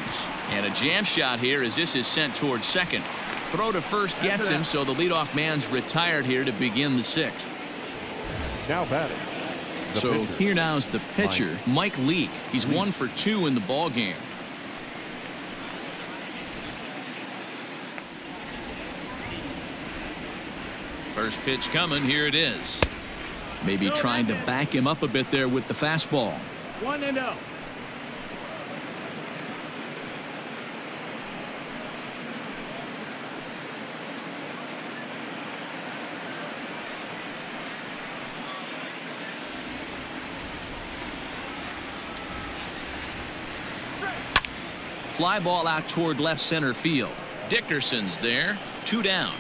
And a jam shot here as this is sent towards second. Throw to first gets him, so the leadoff man's retired here to begin the 6th. Now batting. So pitcher. here now is the pitcher, Mike Leake. He's 1 for 2 in the ball game. First pitch coming. Here it is. Maybe trying to back him up a bit there with the fastball. 1-0. Fly ball out toward left center field. Dickerson's there. 2 down.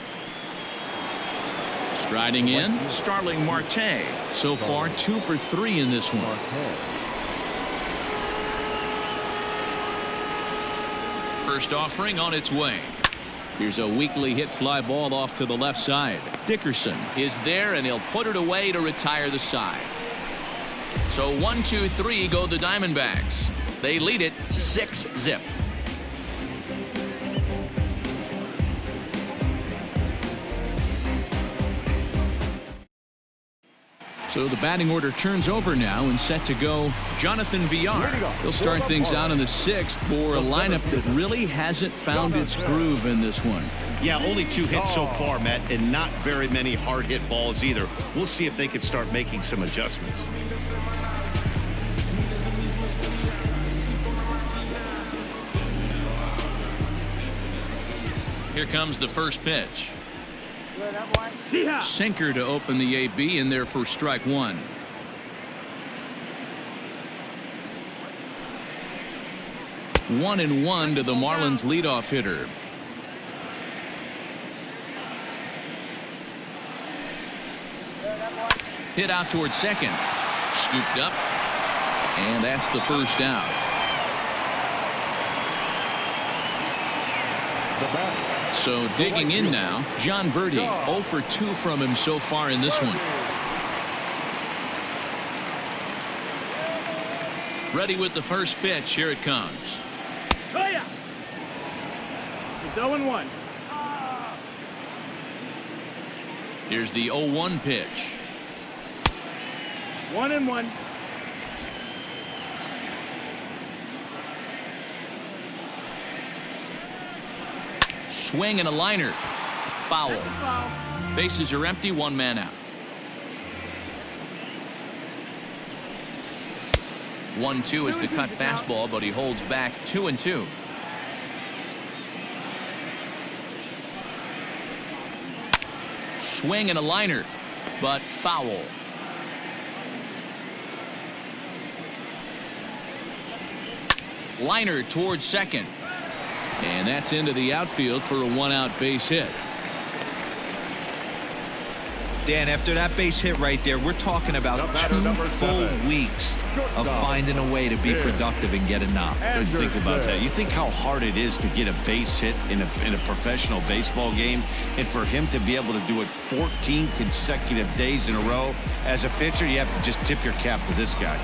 Striding in, Starling Marte. So far 2 for 3 in this one. First offering on its way. Here's a weakly hit fly ball off to the left side. Dickerson is there, and he'll put it away to retire the side. So 1-2-3 go the Diamondbacks. They lead it 6-0. So the batting order turns over now and set to go Jonathan Villar. He'll start things out in the 6th for a lineup that really hasn't found its groove in this one. Yeah, only 2 hits so far, Matt, and not very many hard hit balls either. We'll see if they can start making some adjustments. Here comes the first pitch. Sinker to open the AB, in there for strike 1. One and 1 to the Marlins leadoff hitter. Hit out towards second. Scooped up. And that's the first out. So digging in now, John Birdie. 0 for 2 from him so far in this one. Ready with the first pitch. Here it comes. Oh, yeah. It's 0-1. Here's the 0-1 pitch. 1-1. Swing and a liner. Foul. Bases are empty. 1 man out. 1-2 is the cut fastball, but he holds back. 2-2. Swing and a liner, but foul. Liner towards second. And that's into the outfield for a 1-out base hit. Dan, after that base hit right there, we're talking about 2 full weeks of finding a way to be productive and get a knock. Think about that. You think how hard it is to get a base hit in a professional baseball game, and for him to be able to do it 14 consecutive days in a row. As a pitcher, you have to just tip your cap to this guy.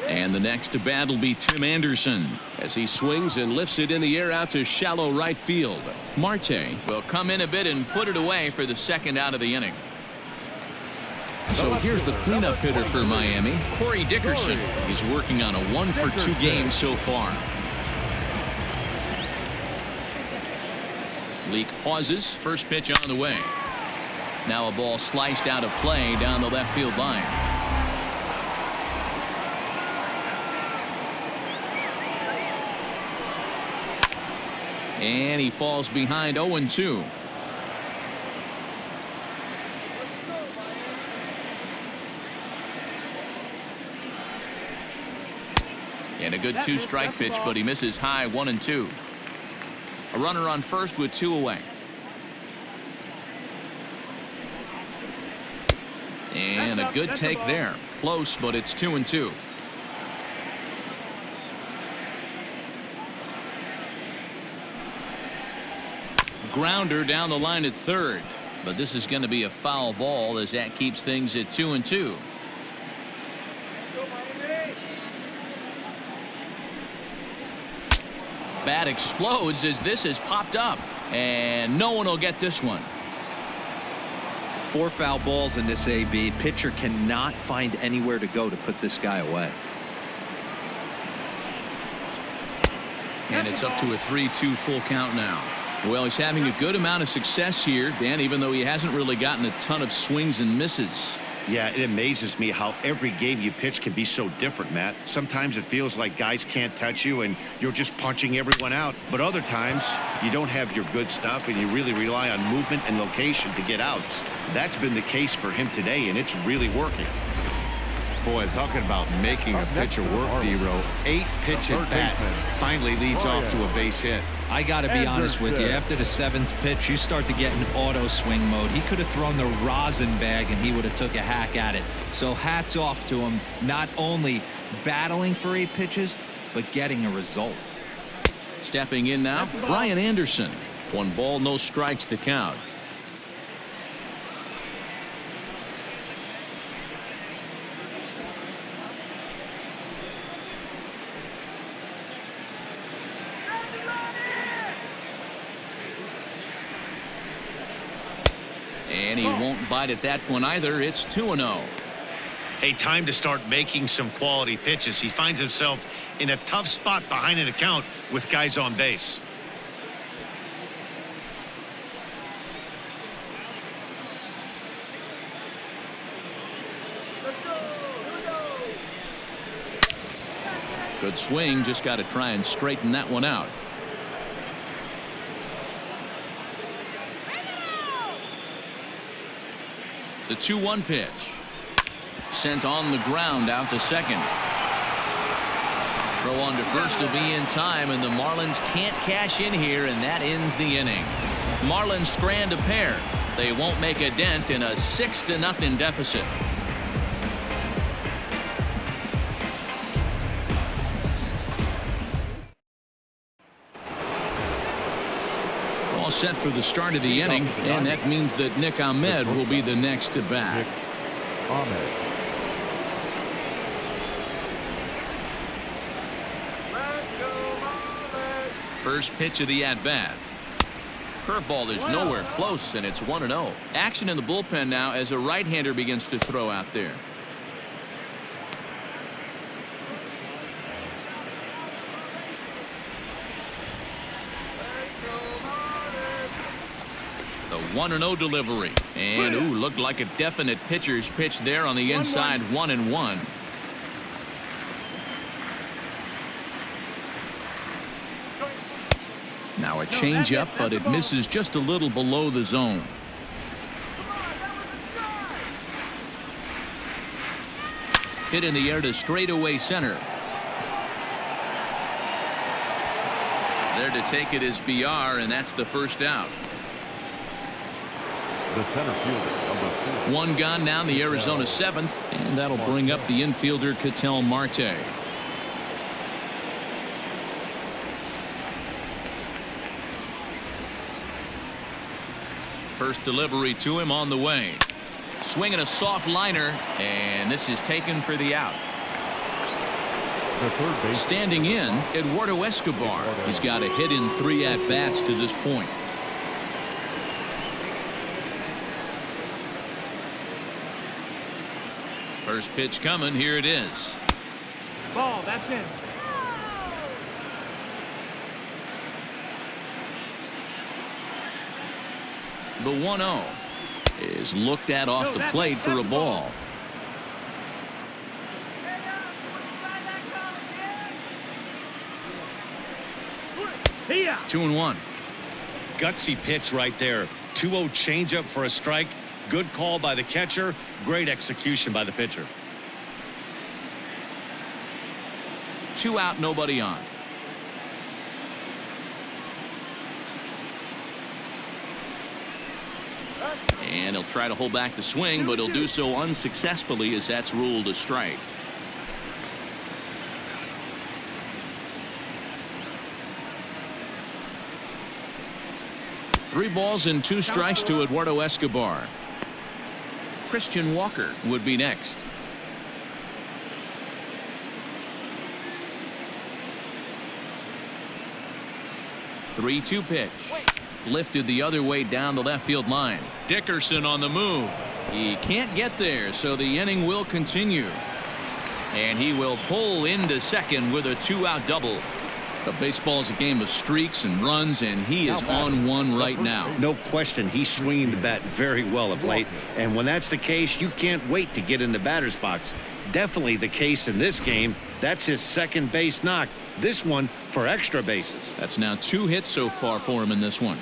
And the next to bat will be Tim Anderson as he swings and lifts it in the air out to shallow right field. Marte will come in a bit and put it away for the 2nd out of the inning. So here's the cleanup hitter for Miami, Corey Dickerson. He's working on a 1 for 2 game so far. Leake pauses. First pitch on the way. Now a ball sliced out of play down the left field line. And he falls behind 0-2. And a good 2-strike pitch, but he misses high. 1-2. A runner on first with 2 away. And a good take there. Close, but it's 2-2. grounder down the line at third. But this is going to be a foul ball as that keeps things at 2-2. Bat explodes as this has popped up. And no one will get this one. 4 foul balls in this AB. Pitcher cannot find anywhere to go to put this guy away. And it's up to a 3-2 full count now. Well, he's having a good amount of success here, Dan, even though he hasn't really gotten a ton of swings and misses. Yeah, it amazes me how every game you pitch can be so different, Matt. Sometimes it feels like guys can't touch you and you're just punching everyone out. But other times you don't have your good stuff and you really rely on movement and location to get outs. That's been the case for him today, and it's really working. Boy, talking about making a pitcher work, D-Row. 8-pitch at bat finally leads off to a base hit. I got to be honest with you. After the 7th pitch, you start to get in auto swing mode. He could have thrown the rosin bag and he would have took a hack at it. So hats off to him, not only battling for 8 pitches, but getting a result. Stepping in now, Brian Anderson. 1 ball, no strikes the count. And he won't bite at that one either. It's 2-0. Hey, time to start making some quality pitches. He finds himself in a tough spot behind an account with guys on base. Good swing, just got to try and straighten that one out. The 2-1 pitch. Sent on the ground out to second. Throw on to first to be in time, and the Marlins can't cash in here, and that ends the inning. Marlins strand a pair. They won't make a dent in a 6-0 deficit. All set for the start of the inning, and that means that Nick Ahmed will be the next to bat. First pitch of the at-bat. Curveball is nowhere close, and it's 1-0. Action in the bullpen now as a right-hander begins to throw out there. The 1-0 delivery. And, ooh, looked like a definite pitcher's pitch there on the inside. 1-1. Now a changeup, but it misses just a little below the zone. Hit in the air to straightaway center. There to take it is VR, and that's the first out. The center fielder, number 4. 1 gone now in the Arizona 7th, and that'll bring up the infielder Ketel Marte. First delivery to him on the way. Swinging a soft liner, and this is taken for the out. The third base. Standing in, Eduardo Escobar. He's got a hit in 3 at-bats to this point. First pitch coming. Here it is. Ball, that's in. The 1-0 is looked at off the plate for a ball. Here. 2-1. Gutsy pitch right there. 2-0 changeup for a strike. Good call by the catcher. Great execution by the pitcher. 2 out, nobody on. And he'll try to hold back the swing, but he'll do so unsuccessfully as that's ruled a strike. 3 balls and 2 strikes to Eduardo Escobar. Christian Walker would be next. The 3-2 pitch. Lifted the other way down the left field line. Dickerson on the move. He can't get there, so the inning will continue. And he will pull into second with a 2-out double. But baseball is a game of streaks and runs, and he is on one right now. No question, he's swinging the bat very well of late. And when that's the case, you can't wait to get in the batter's box. Definitely the case in this game. That's his second base knock. This one for extra bases. That's now 2 hits so far for him in this one.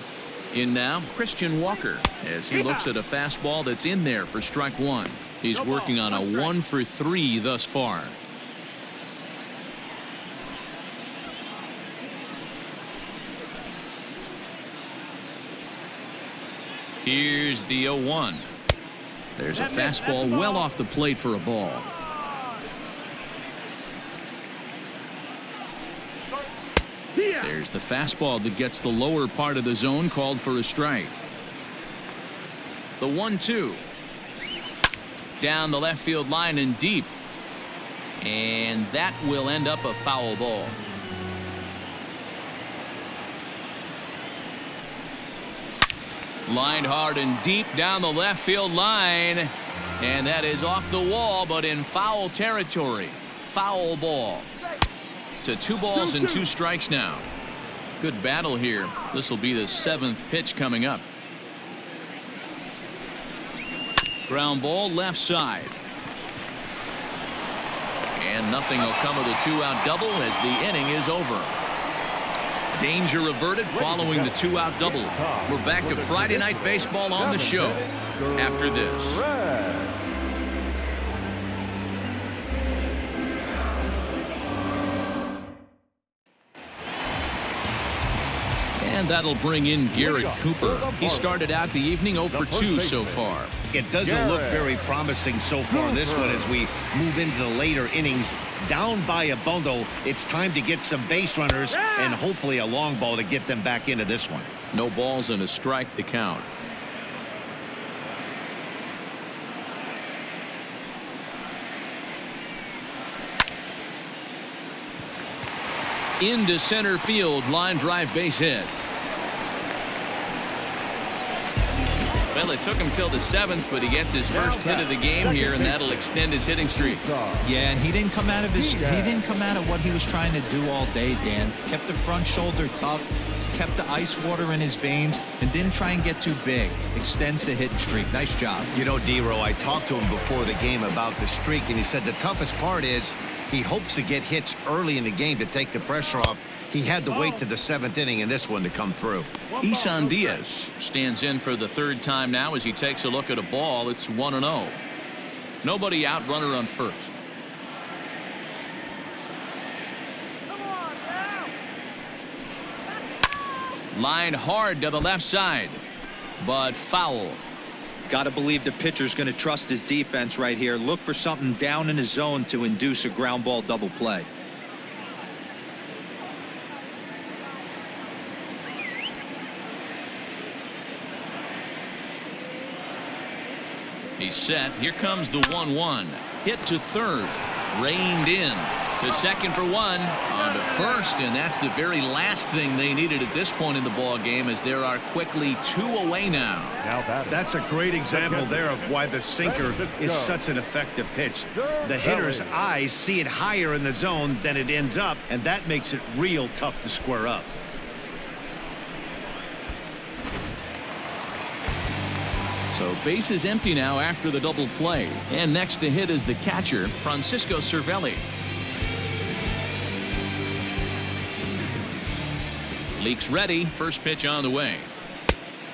In now, Christian Walker, as he looks at a fastball that's in there for strike 1. He's working on a 1 for 3 thus far. Here's the 0-1. There's a fastball well off the plate for a ball. There's the fastball that gets the lower part of the zone, called for a strike. The 1-2. Down the left field line and deep. And that will end up a foul ball. Lined hard and deep down the left field line. And that is off the wall, but in foul territory. Foul ball. To 2 balls and 2 strikes now. Good battle here. This will be the 7th pitch coming up. Ground ball left side. And nothing will come of the 2-out double as the inning is over. Danger averted following the 2-out double. We're back to Friday Night Baseball on the show after this. And that'll bring in Garrett Cooper. He started out the evening 0 for 2 so far. It doesn't look very promising so far in this one as we move into the later innings. Down by a bundle, it's time to get some base runners and hopefully a long ball to get them back into this one. No balls and a strike to count. Into center field, line drive, base hit. Well, it took him till the 7th, but he gets his first hit of the game here, and that'll extend his hitting streak. Yeah, and he didn't come out of what he was trying to do all day, Dan. Kept the front shoulder tough, kept the ice water in his veins, and didn't try and get too big. Extends the hitting streak. Nice job. You know, D-Row, I talked to him before the game about the streak, and he said the toughest part is he hopes to get hits early in the game to take the pressure off. He had to wait to the 7th inning in this one to come through. Isan Diaz stands in for the 3rd time now as he takes a look at a ball. It's 1-0. Nobody out, runner on first. Line hard to the left side, but foul. Got to believe the pitcher's going to trust his defense right here. Look for something down in his zone to induce a ground ball double play. He's set. Here comes the 1-1. Hit to third. Reined in. To second for 1. On to first, and that's the very last thing they needed at this point in the ball game, as there are quickly 2 away now. That's a great example there of why the sinker is such an effective pitch. The hitter's eyes see it higher in the zone than it ends up, and that makes it real tough to square up. So base is empty now after the double play. And next to hit is the catcher, Francisco Cervelli. Leaks ready. First pitch on the way.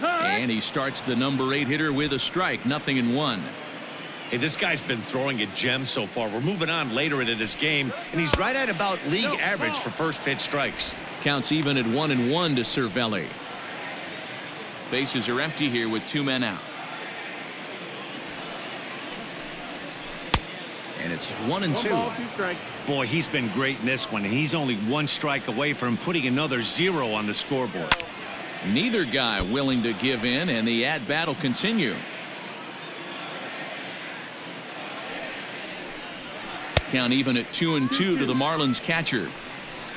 And he starts the number 8 hitter with a strike. 0-1. Hey, this guy's been throwing a gem so far. We're moving on later into this game, and he's right at about league average for first pitch strikes. Counts even at 1-1 to Cervelli. Bases are empty here with 2 men out. And it's 1-2. Boy, he's been great in this one, and he's only 1 strike away from putting another 0 on the scoreboard. Neither guy willing to give in, and the at-bat will continue. Count even at 2-2 to the Marlins catcher.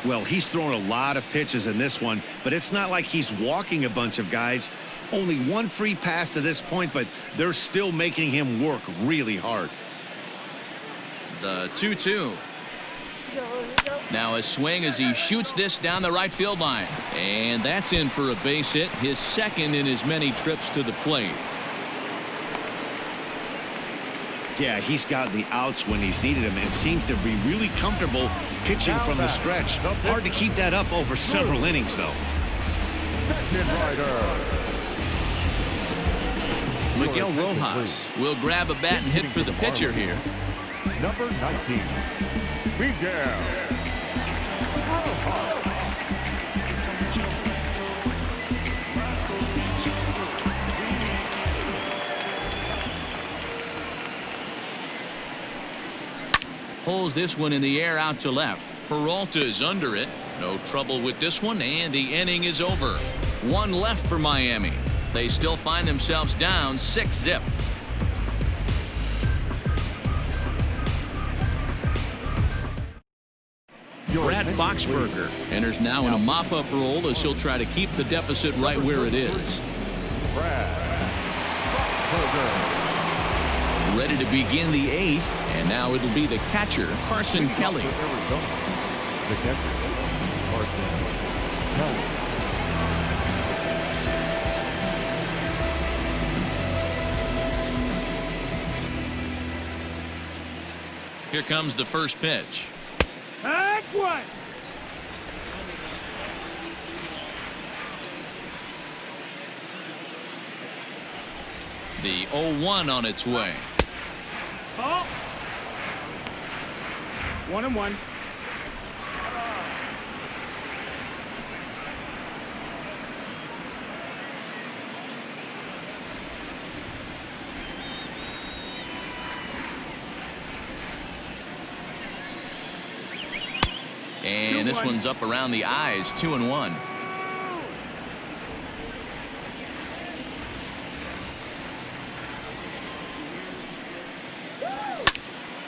Well, he's thrown a lot of pitches in this one, but it's not like he's walking a bunch of guys. Only one free pass to this point, but they're still making him work really hard. The 2-2. Now a swing as he shoots this down the right field line. And that's in for a base hit, his second in as many trips to the plate. Yeah, he's got the outs when he's needed them and seems to be really comfortable pitching from the stretch. Hard to keep that up over several innings, though. Miguel Rojas will grab a bat and hit for the pitcher here. Number 19, Miguel. Pulls this one in the air out to left. Peralta's under it. No trouble with this one, and the inning is over. One left for Miami. They still find themselves down 6-0. Brad Boxberger enters now in a mop-up role as he'll try to keep the deficit right where it is. Ready to begin the 8th, and now it'll be the catcher, Carson Kelly. The catcher, Carson Kelly. Here comes the first pitch. That's one. The 0-1 on its way. Oh. 1-1. And this one's up around the eyes, 2-1.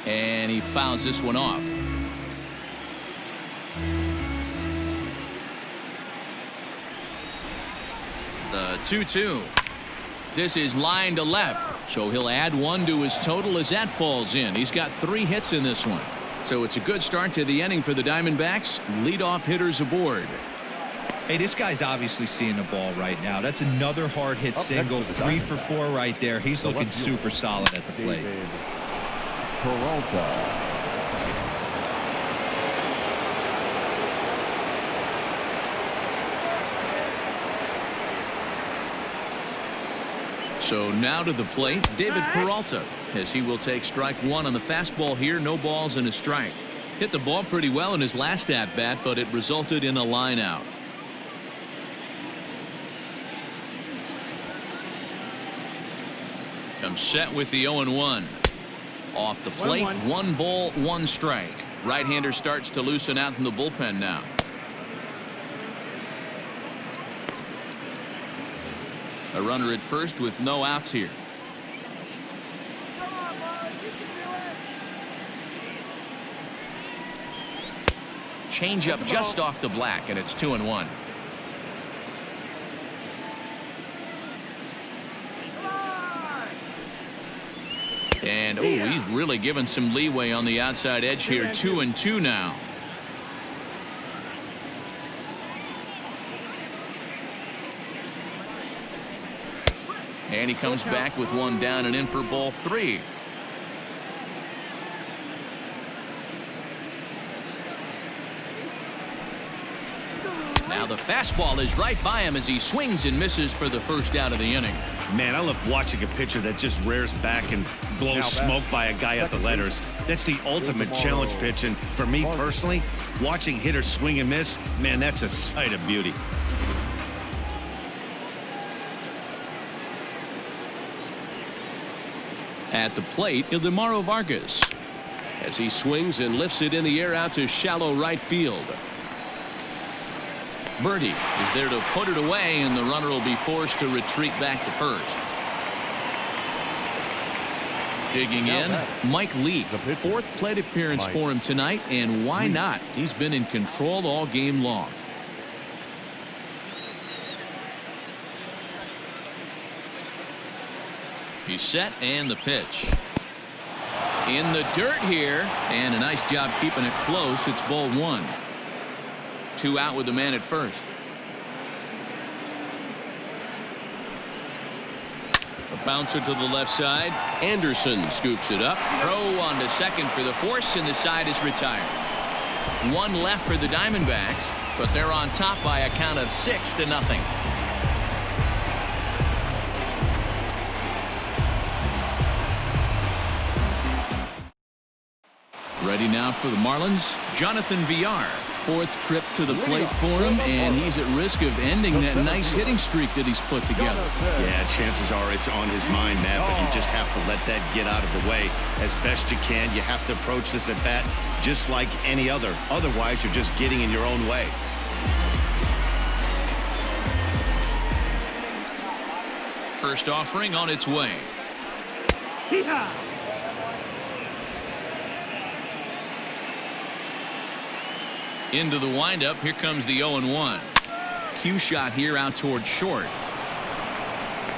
And he fouls this one off. The 2-2. This is line to left, so he'll add one to his total as that falls in. He's got 3 hits in this one. So it's a good start to the inning for the Diamondbacks. Leadoff hitters aboard. Hey, this guy's obviously seeing the ball right now. That's another hard hit single, 3 for 4 right there. He's looking super solid at the plate. Peralta. So now to the plate, David Peralta, as he will take strike 1 on the fastball here. No balls and a strike. Hit the ball pretty well in his last at-bat, but it resulted in a line out. Comes set with the 0-1. Off the plate, 1 ball, 1 strike. Right-hander starts to loosen out in the bullpen now. A runner at first with no outs here. Change up just off the black, and it's 2-1. And he's really given some leeway on the outside edge here. 2-2 now. And he comes back with 1 down and in for ball 3. Now the fastball is right by him as he swings and misses for the first out of the inning. Man, I love watching a pitcher that just rears back and blows smoke by a guy at the letters. That's the ultimate challenge pitch, and for me personally, watching hitters swing and miss, man, that's a sight of beauty. At the plate, Ildemaro Vargas, as he swings and lifts it in the air out to shallow right field. Birdie is there to put it away, and the runner will be forced to retreat back to first. Digging in, Mike Leake. Fourth plate appearance for him tonight, and why not? He's been in control all game long. He's set, and the pitch. In the dirt here, and a nice job keeping it close. It's ball one. 2 out with the man at first. A bouncer to the left side. Anderson scoops it up. Throw on to second for the force, and the side is retired. 1 left for the Diamondbacks, but they're on top by a count of 6-0. Ready now for the Marlins, Jonathan Villar. 4th trip to the plate for him, and he's at risk of ending that nice hitting streak that he's put together. Yeah, chances are it's on his mind, Matt, but you just have to let that get out of the way as best you can. You have to approach this at bat just like any other. Otherwise, you're just getting in your own way. First offering on its way. Into the windup. Here comes the 0-1. Cue shot here out toward short.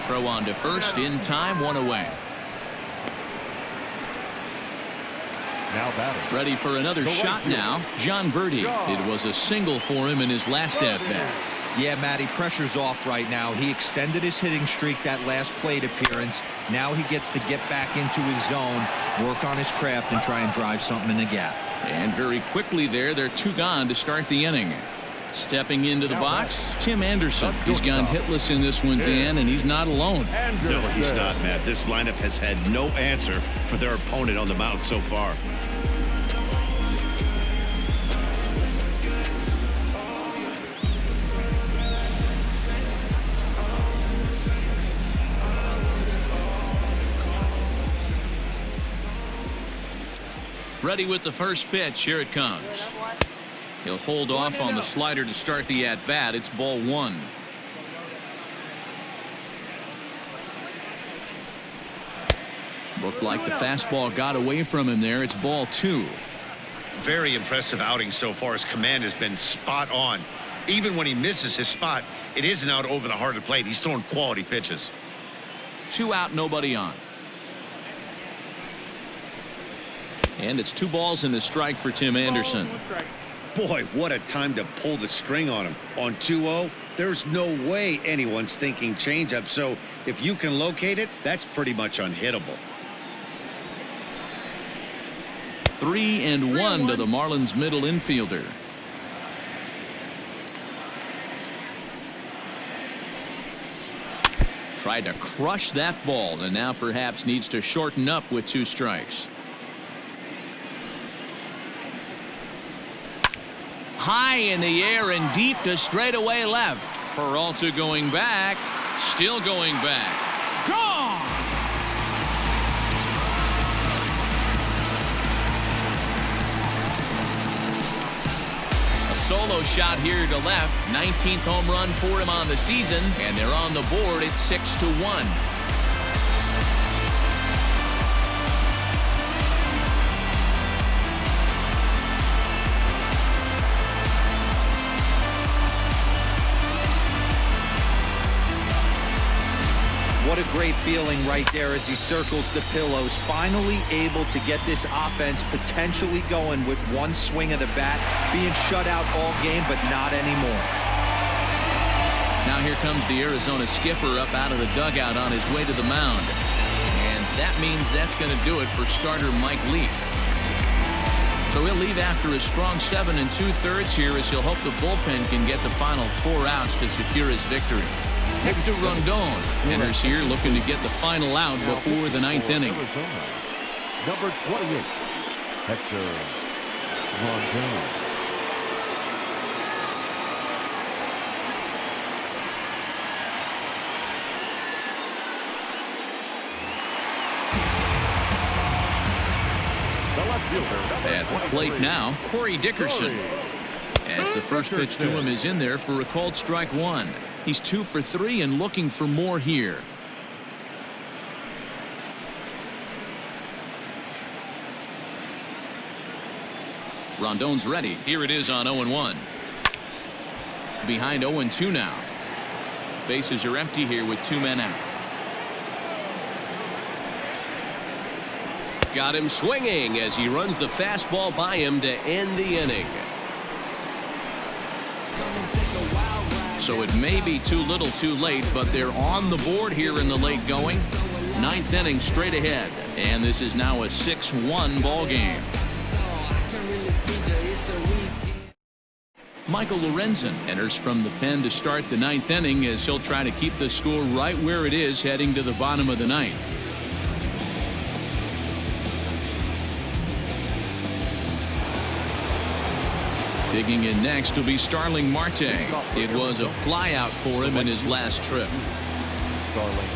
Throw on to first in time. 1 away. Now batting. Ready for another shot now. John Birdie. It was a single for him in his last at bat. Yeah, Matty, pressure's off right now. He extended his hitting streak that last plate appearance. Now he gets to get back into his zone, work on his craft, and try and drive something in the gap. And very quickly there, they're 2 gone to start the inning. Stepping into the box, Tim Anderson. He's gone hitless in this one, Dan, and he's not alone. No, he's not, Matt. This lineup has had no answer for their opponent on the mound so far. Ready with the first pitch. Here it comes. He'll hold off on the slider to start the at-bat. It's ball 1. Looked like the fastball got away from him there. It's ball 2. Very impressive outing so far. His command has been spot on. Even when he misses his spot, it isn't out over the heart of the plate. He's throwing quality pitches. 2 out, nobody on. And it's 2 balls and a strike for Tim Anderson. Boy, what a time to pull the string on him. On 2-0, there's no way anyone's thinking changeup. So if you can locate it, that's pretty much unhittable. 3-1 to the Marlins middle infielder. Tried to crush that ball, and now perhaps needs to shorten up with 2 strikes. High in the air and deep to straightaway left. Peralta going back. Still going back. Gone! A solo shot here to left. 19th home run for him on the season. And they're on the board at 6-1. What a great feeling right there as he circles the pillows. Finally able to get this offense potentially going with 1 swing of the bat. Being shut out all game, but not anymore. Now here comes the Arizona skipper up out of the dugout on his way to the mound. And that means that's going to do it for starter Mike Leake. So he'll leave after a strong 7 2/3 here as he'll hope the bullpen can get the final 4 outs to secure his victory. Hector Rondon enters here looking to get the final out before the 9th inning. Number 28, Hector Rondon. At the plate now, Corey Dickerson. As the first pitch to him is in there for a called strike one. He's 2 for 3 and looking for more here. Rondon's ready. Here it is on 0-1. Behind 0-2 now. Bases are empty here with 2 men out. Got him swinging as he runs the fastball by him to end the inning. So it may be too little too late, but they're on the board here in the late going. 9th inning straight ahead, and this is now a 6-1 ball game. Michael Lorenzen enters from the pen to start the 9th inning as he'll try to keep the score right where it is heading to the bottom of the 9th. Digging in next will be Starling Marte. It was a flyout for him in his last trip. Starling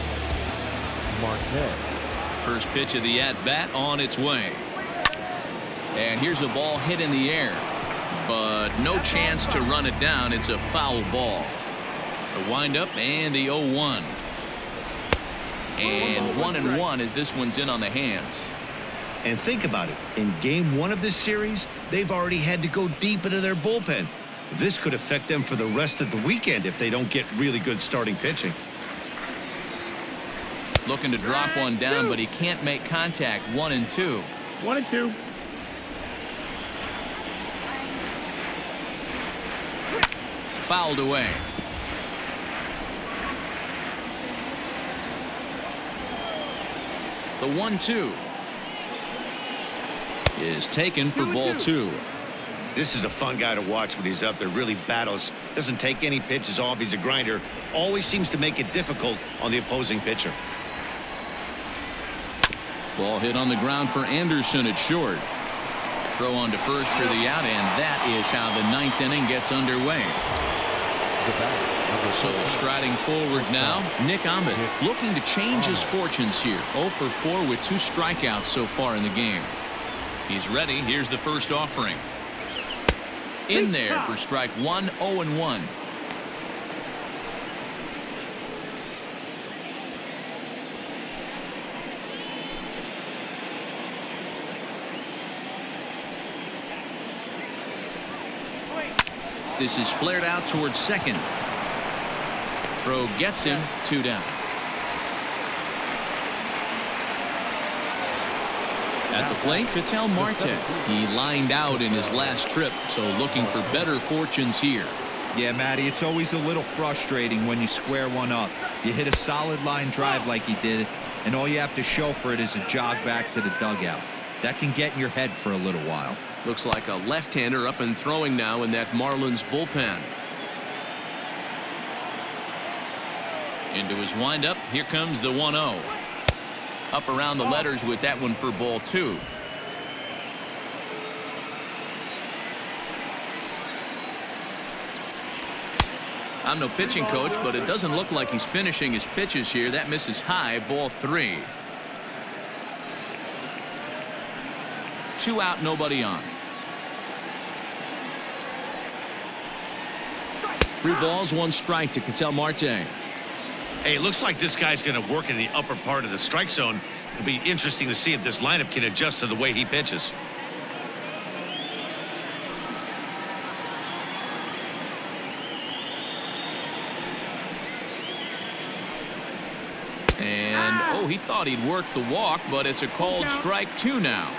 Marte. First pitch of the at-bat on its way. And here's a ball hit in the air, but no chance to run it down. It's a foul ball. The windup and the 0-1. And 1-1 as this one's in on the hands. And think about it. In game 1 of this series, they've already had to go deep into their bullpen. This could affect them for the rest of the weekend if they don't get really good starting pitching. Looking to drop one down, but he can't make contact. 1-2. 1-2. Fouled away. The 1-2 is taken for ball 2. This is a fun guy to watch when he's up there. Really battles. Doesn't take any pitches off. He's a grinder. Always seems to make it difficult on the opposing pitcher. Ball hit on the ground for Anderson at short. Throw on to first for the out, and that is how the 9th inning gets underway. So striding forward now, Nick Ahmed looking to change his fortunes here. 0 for 4 with 2 strikeouts so far in the game. He's ready. Here's the first offering. In there for strike 1, 0-1. This is flared out towards second. Throw gets him, 2 down. At the plate, Ketel Marte. He lined out in his last trip, so looking for better fortunes here. Yeah, Matty, it's always a little frustrating when you square one up. You hit a solid line drive like he did, and all you have to show for it is a jog back to the dugout. That can get in your head for a little while. Looks like a left-hander up and throwing now in that Marlins bullpen. Into his windup. Here comes the 1-0. Up around the letters with that one for ball 2. I'm no pitching coach, but it doesn't look like he's finishing his pitches here. That misses high. Ball 3. 2 out, nobody on. 3 balls, 1 strike to Ketel Marte. Hey, it looks like this guy's going to work in the upper part of the strike zone. It'll be interesting to see if this lineup can adjust to the way he pitches. And, oh, he thought he'd work the walk, but it's a called strike 2 now.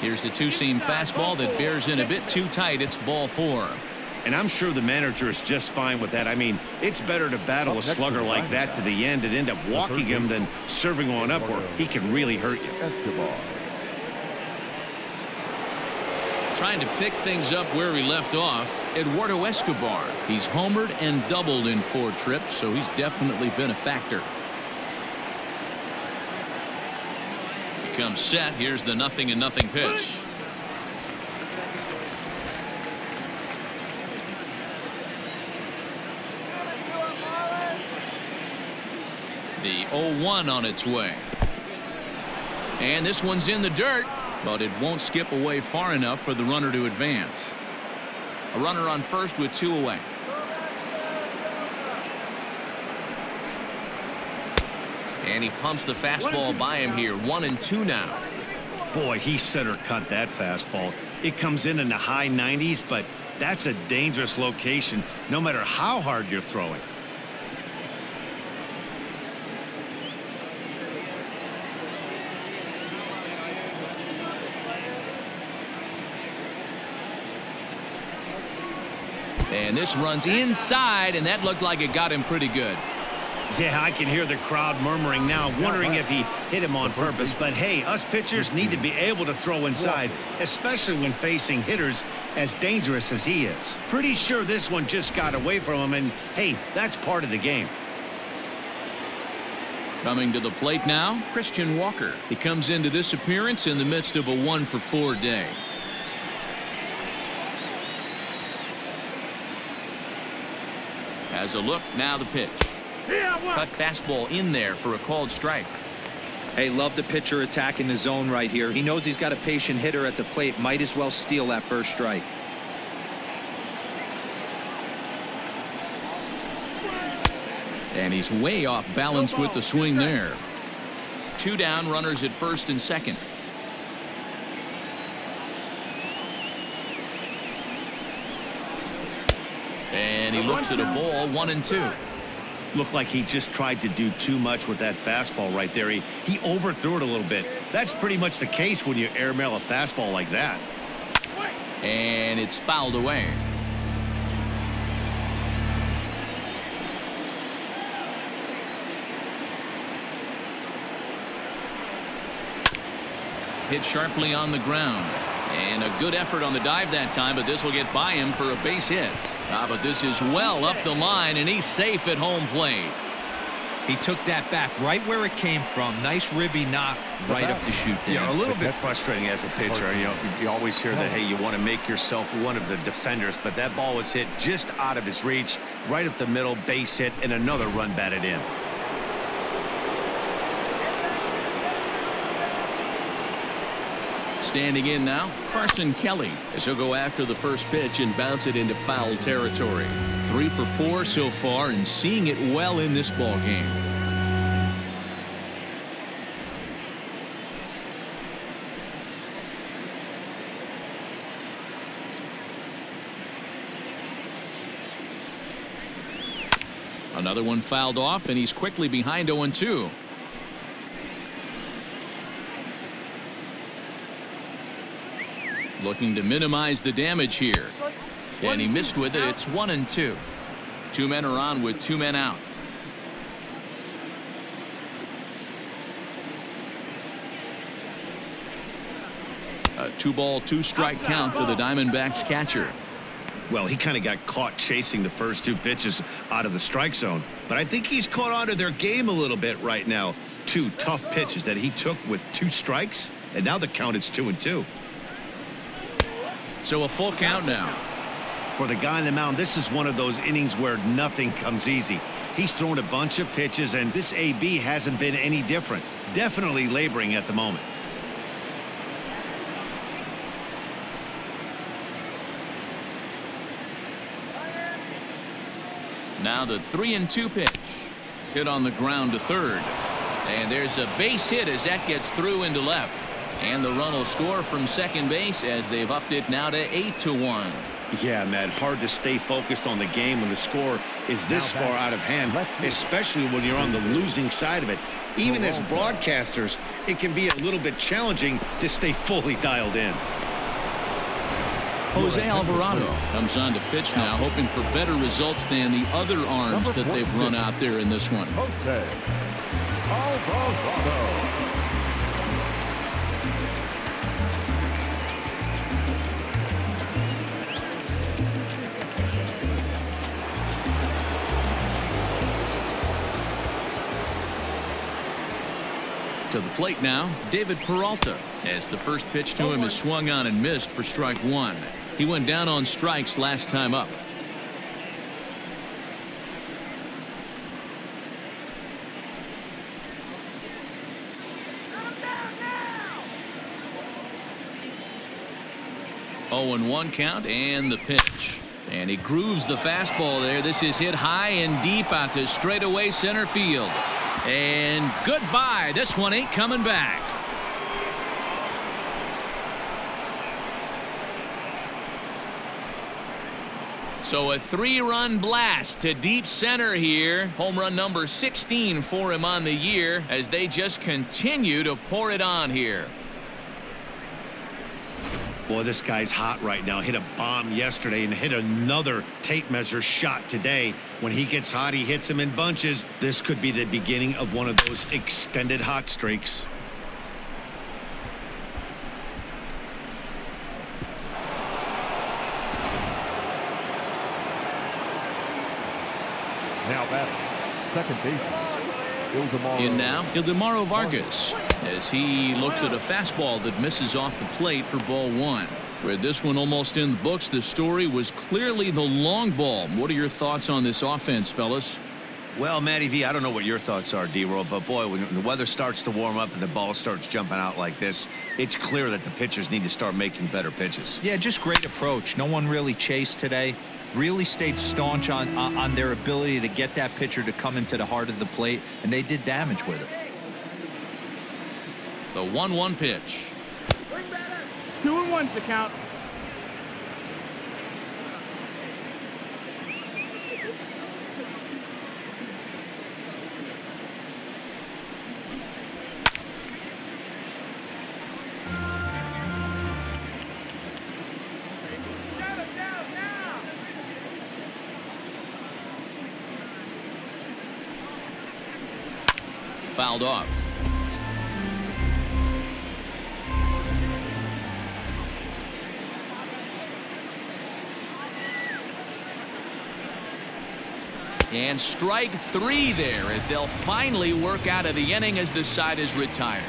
Here's the 2-seam fastball that bears in a bit too tight. It's ball 4. And I'm sure the manager is just fine with that. I mean, it's better to battle a slugger like that to the end and end up walking him than serving one up where he can really hurt you. Trying to pick things up where he left off, Eduardo Escobar. He's homered and doubled in 4 trips, so he's definitely been a factor. Comes set. Here's the 0-0 pitch. The 0-1 on its way. And this one's in the dirt, but it won't skip away far enough for the runner to advance. A runner on first with 2 away. And he pumps the fastball by him here. 1-2 now. Boy, he center cut that fastball. It comes in the high 90s, but that's a dangerous location no matter how hard you're throwing. And this runs inside, and that looked like it got him pretty good. Yeah, I can hear the crowd murmuring now, wondering if he hit him on purpose. But hey, us pitchers need to be able to throw inside, especially when facing hitters as dangerous as he is. Pretty sure this one just got away from him, and hey, that's part of the game. Coming to the plate now, Christian Walker. He comes into this appearance in the midst of a 1-for-4 day. Has a look, now the pitch. Cut fastball in there for a called strike. Hey, love the pitcher attacking the zone right here. He knows he's got a patient hitter at the plate. Might as well steal that first strike. And he's way off balance with the swing there. 2 down, runners at first and second. And he looks at a ball. 1-2. Looked like he just tried to do too much with that fastball right there. He overthrew it a little bit. That's pretty much the case when you airmail a fastball like that. And it's fouled away. Hit sharply on the ground. And a good effort on the dive that time, but this will get by him for a base hit. But this is well up the line, and he's safe at home plate. He took that back right where it came from. Nice ribby knock right up the chute there. Yeah, a little bit frustrating as a pitcher. You always hear that, hey, you want to make yourself one of the defenders, but that ball was hit just out of his reach, right up the middle, base hit, and another run batted in. Standing in now, Carson Kelly, as he'll go after the first pitch and bounce it into foul territory. 3 for 4 so far and seeing it well in this ball game. Another one fouled off, and he's quickly behind 0-2. Looking to minimize the damage here. And he missed with it. It's 1-2. 2 men are on with 2 men out. A 2-ball, 2-strike count to the Diamondbacks catcher. Well, he kind of got caught chasing the first 2 pitches out of the strike zone. But I think he's caught on to their game a little bit right now. 2 tough pitches that he took with 2 strikes. And now the count is 2-2. So a full count now. For the guy on the mound, this is one of those innings where nothing comes easy. He's thrown a bunch of pitches, and this AB hasn't been any different. Definitely laboring at the moment. Now the 3-2 pitch. Hit on the ground to third. And there's a base hit as that gets through into left. And the run will score from second base as they've upped it now to 8-1. Yeah, Matt, hard to stay focused on the game when the score is this far out of hand, especially when you're on the losing side of it. Even as broadcasters, it can be a little bit challenging to stay fully dialed in. Jose Alvarado comes on to pitch now, hoping for better results than the other arms that they've run out there in this one. Jose Alvarado. To the plate now, David Peralta, as the first pitch to him is swung on and missed for strike 1. He went down on strikes last time up. 0-1 count and the pitch. And he grooves the fastball there. This is hit high and deep out to straightaway center field. And goodbye. This one ain't coming back. So a 3-run blast to deep center here. Home run number 16 for him on the year as they just continue to pour it on here. Boy, this guy's hot right now. Hit a bomb yesterday and hit another tape measure shot today. When he gets hot, he hits them in bunches. This could be the beginning of one of those extended hot streaks. Now batting, second baseman. In now, Ildemaro Vargas as he looks at a fastball that misses off the plate for ball one. With this one almost in the books, the story was clearly the long ball. What are your thoughts on this offense, fellas? Well, Matty V, I don't know what your thoughts are, D-Roll, but boy, when the weather starts to warm up and the ball starts jumping out like this, it's clear that the pitchers need to start making better pitches. Yeah, just great approach. No one really chased today. Really stayed staunch on their ability to get that pitcher to come into the heart of the plate, and they did damage with it. The 1-1 pitch. 2-1's the count. Fouled off. And strike three there as they'll finally work out of the inning as the side is retired.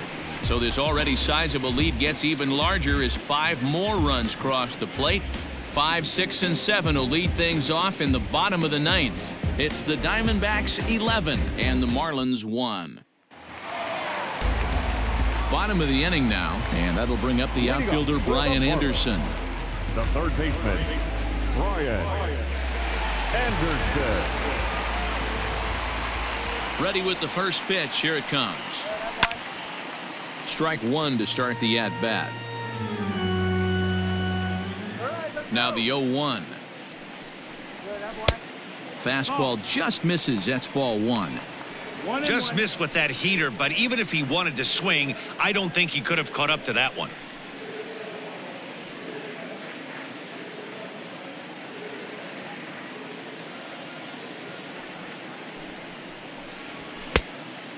So this already sizable lead gets even larger as 5 more runs cross the plate. 5, 6, and 7 will lead things off in the bottom of the 9th. It's the Diamondbacks 11 and the Marlins 1. Bottom of the inning now, and that'll bring up the outfielder Brian Anderson. The third baseman, Brian Anderson. Ready with the first pitch. Here it comes. Strike one to start the at-bat. Now the 0-1. Fastball just misses. That's ball one. Just missed with that heater, but even if he wanted to swing, I don't think he could have caught up to that one.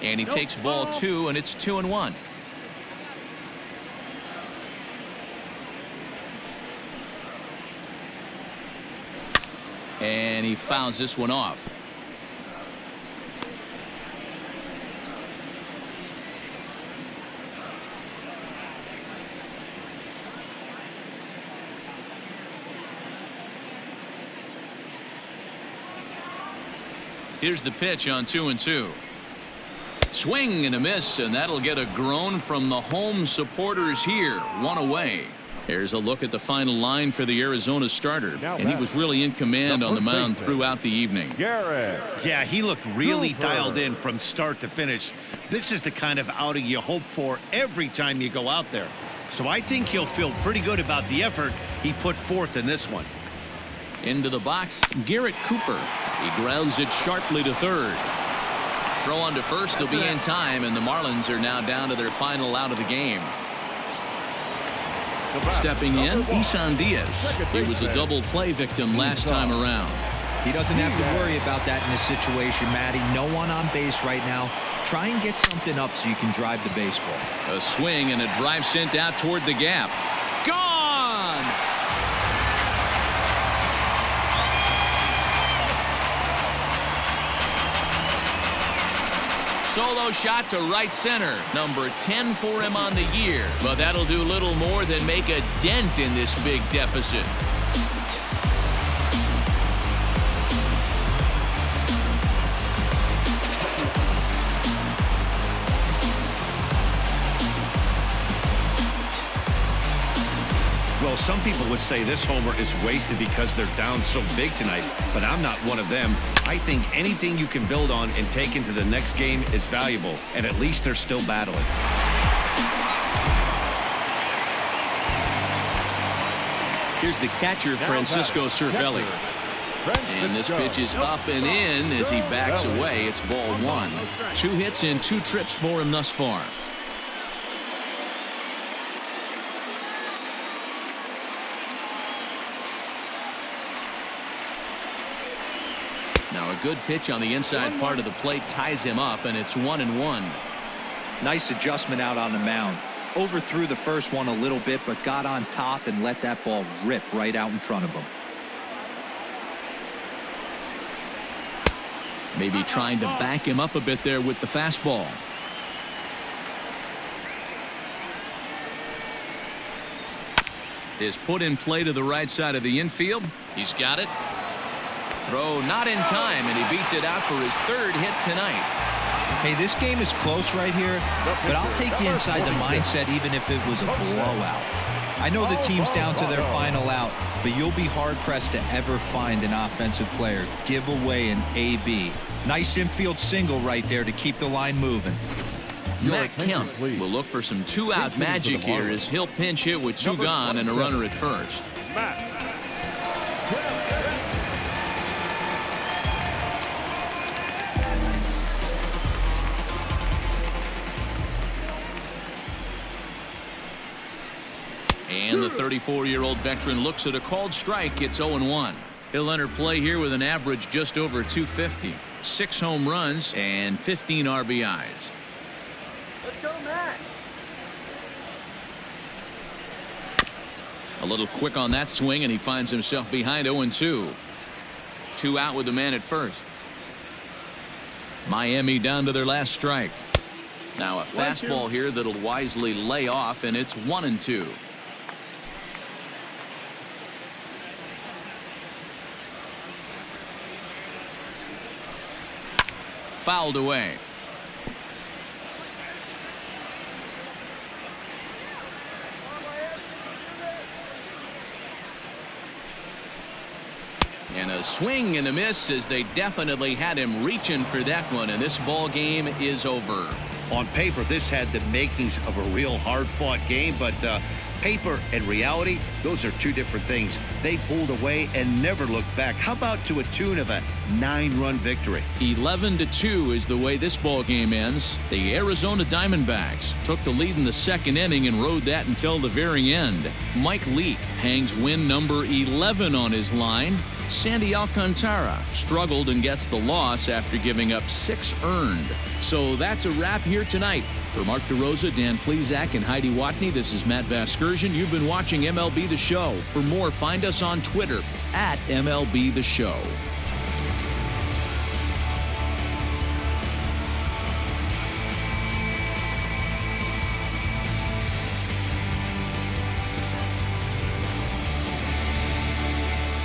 And he takes ball two, and it's 2-1. And he fouls this one off. Here's the pitch on 2-2. Swing and a miss, and that'll get a groan from the home supporters here. 1 away. Here's a look at the final line for the Arizona starter, and he was really in command on the mound throughout the evening. Yeah, he looked really dialed in from start to finish. This is the kind of outing you hope for every time you go out there. So I think he'll feel pretty good about the effort he put forth in this one. Into the box, Garrett Cooper. He grounds it sharply to third. Throw on to first will be in time, and the Marlins are now down to their final out of the game. Stepping in, Isan Diaz. He was a double play victim last time around. He doesn't have to worry about that in this situation, Matty. No one on base right now. Try and get something up so you can drive the baseball. A swing and a drive sent out toward the gap. Gone! Solo shot to right center. Number 10 for him on the year. But that'll do little more than make a dent in this big deficit. Well, some people would say this homer is wasted because they're down so big tonight, but I'm not one of them. I think anything you can build on and take into the next game is valuable, and at least they're still battling. Here's the catcher, Francisco Cervelli. And this pitch is up and in as he backs away. It's ball one. 2 hits and 2 trips for him thus far. Now a good pitch on the inside part of the plate ties him up, and it's 1-1. Nice adjustment out on the mound. Overthrew the first one a little bit, but got on top and let that ball rip right out in front of him. Maybe trying to back him up a bit there with the fastball. Is put in play to the right side of the infield. He's got it. Throw not in time, and he beats it out for his 3rd hit tonight. Hey, this game is close right here, but I'll take you inside the mindset even if it was a blowout. I know the team's down to their final out, but you'll be hard-pressed to ever find an offensive player give away an AB. Nice infield single right there to keep the line moving. Matt Kemp will look for some 2-out magic here as he'll pinch hit with 2 gone and a runner at first. And the 34-year-old veteran looks at a called strike. It's 0-1. He'll enter play here with an average just over 250, 6 home runs, and 15 RBIs. Let's go, Matt. A little quick on that swing, and he finds himself behind 0-2. 2 out with the man at first. Miami down to their last strike. Now a fastball here that'll wisely lay off, and it's 1-2. Fouled away. And a swing and a miss as they definitely had him reaching for that one, and this ball game is over. On paper, this had the makings of a real hard-fought game, but paper and reality, those are 2 different things. They pulled away and never looked back. How about to a tune of a 9-run victory? 11-2 is the way this ball game ends. The Arizona Diamondbacks took the lead in the 2nd inning and rode that until the very end. Mike Leake hangs win number 11 on his line. Sandy Alcantara struggled and gets the loss after giving up 6 earned. So that's a wrap here tonight. For Mark DeRosa, Dan Plesac, and Heidi Watney, this is Matt Vasgersian. You've been watching MLB The Show. For more, find us on Twitter @MLB The Show.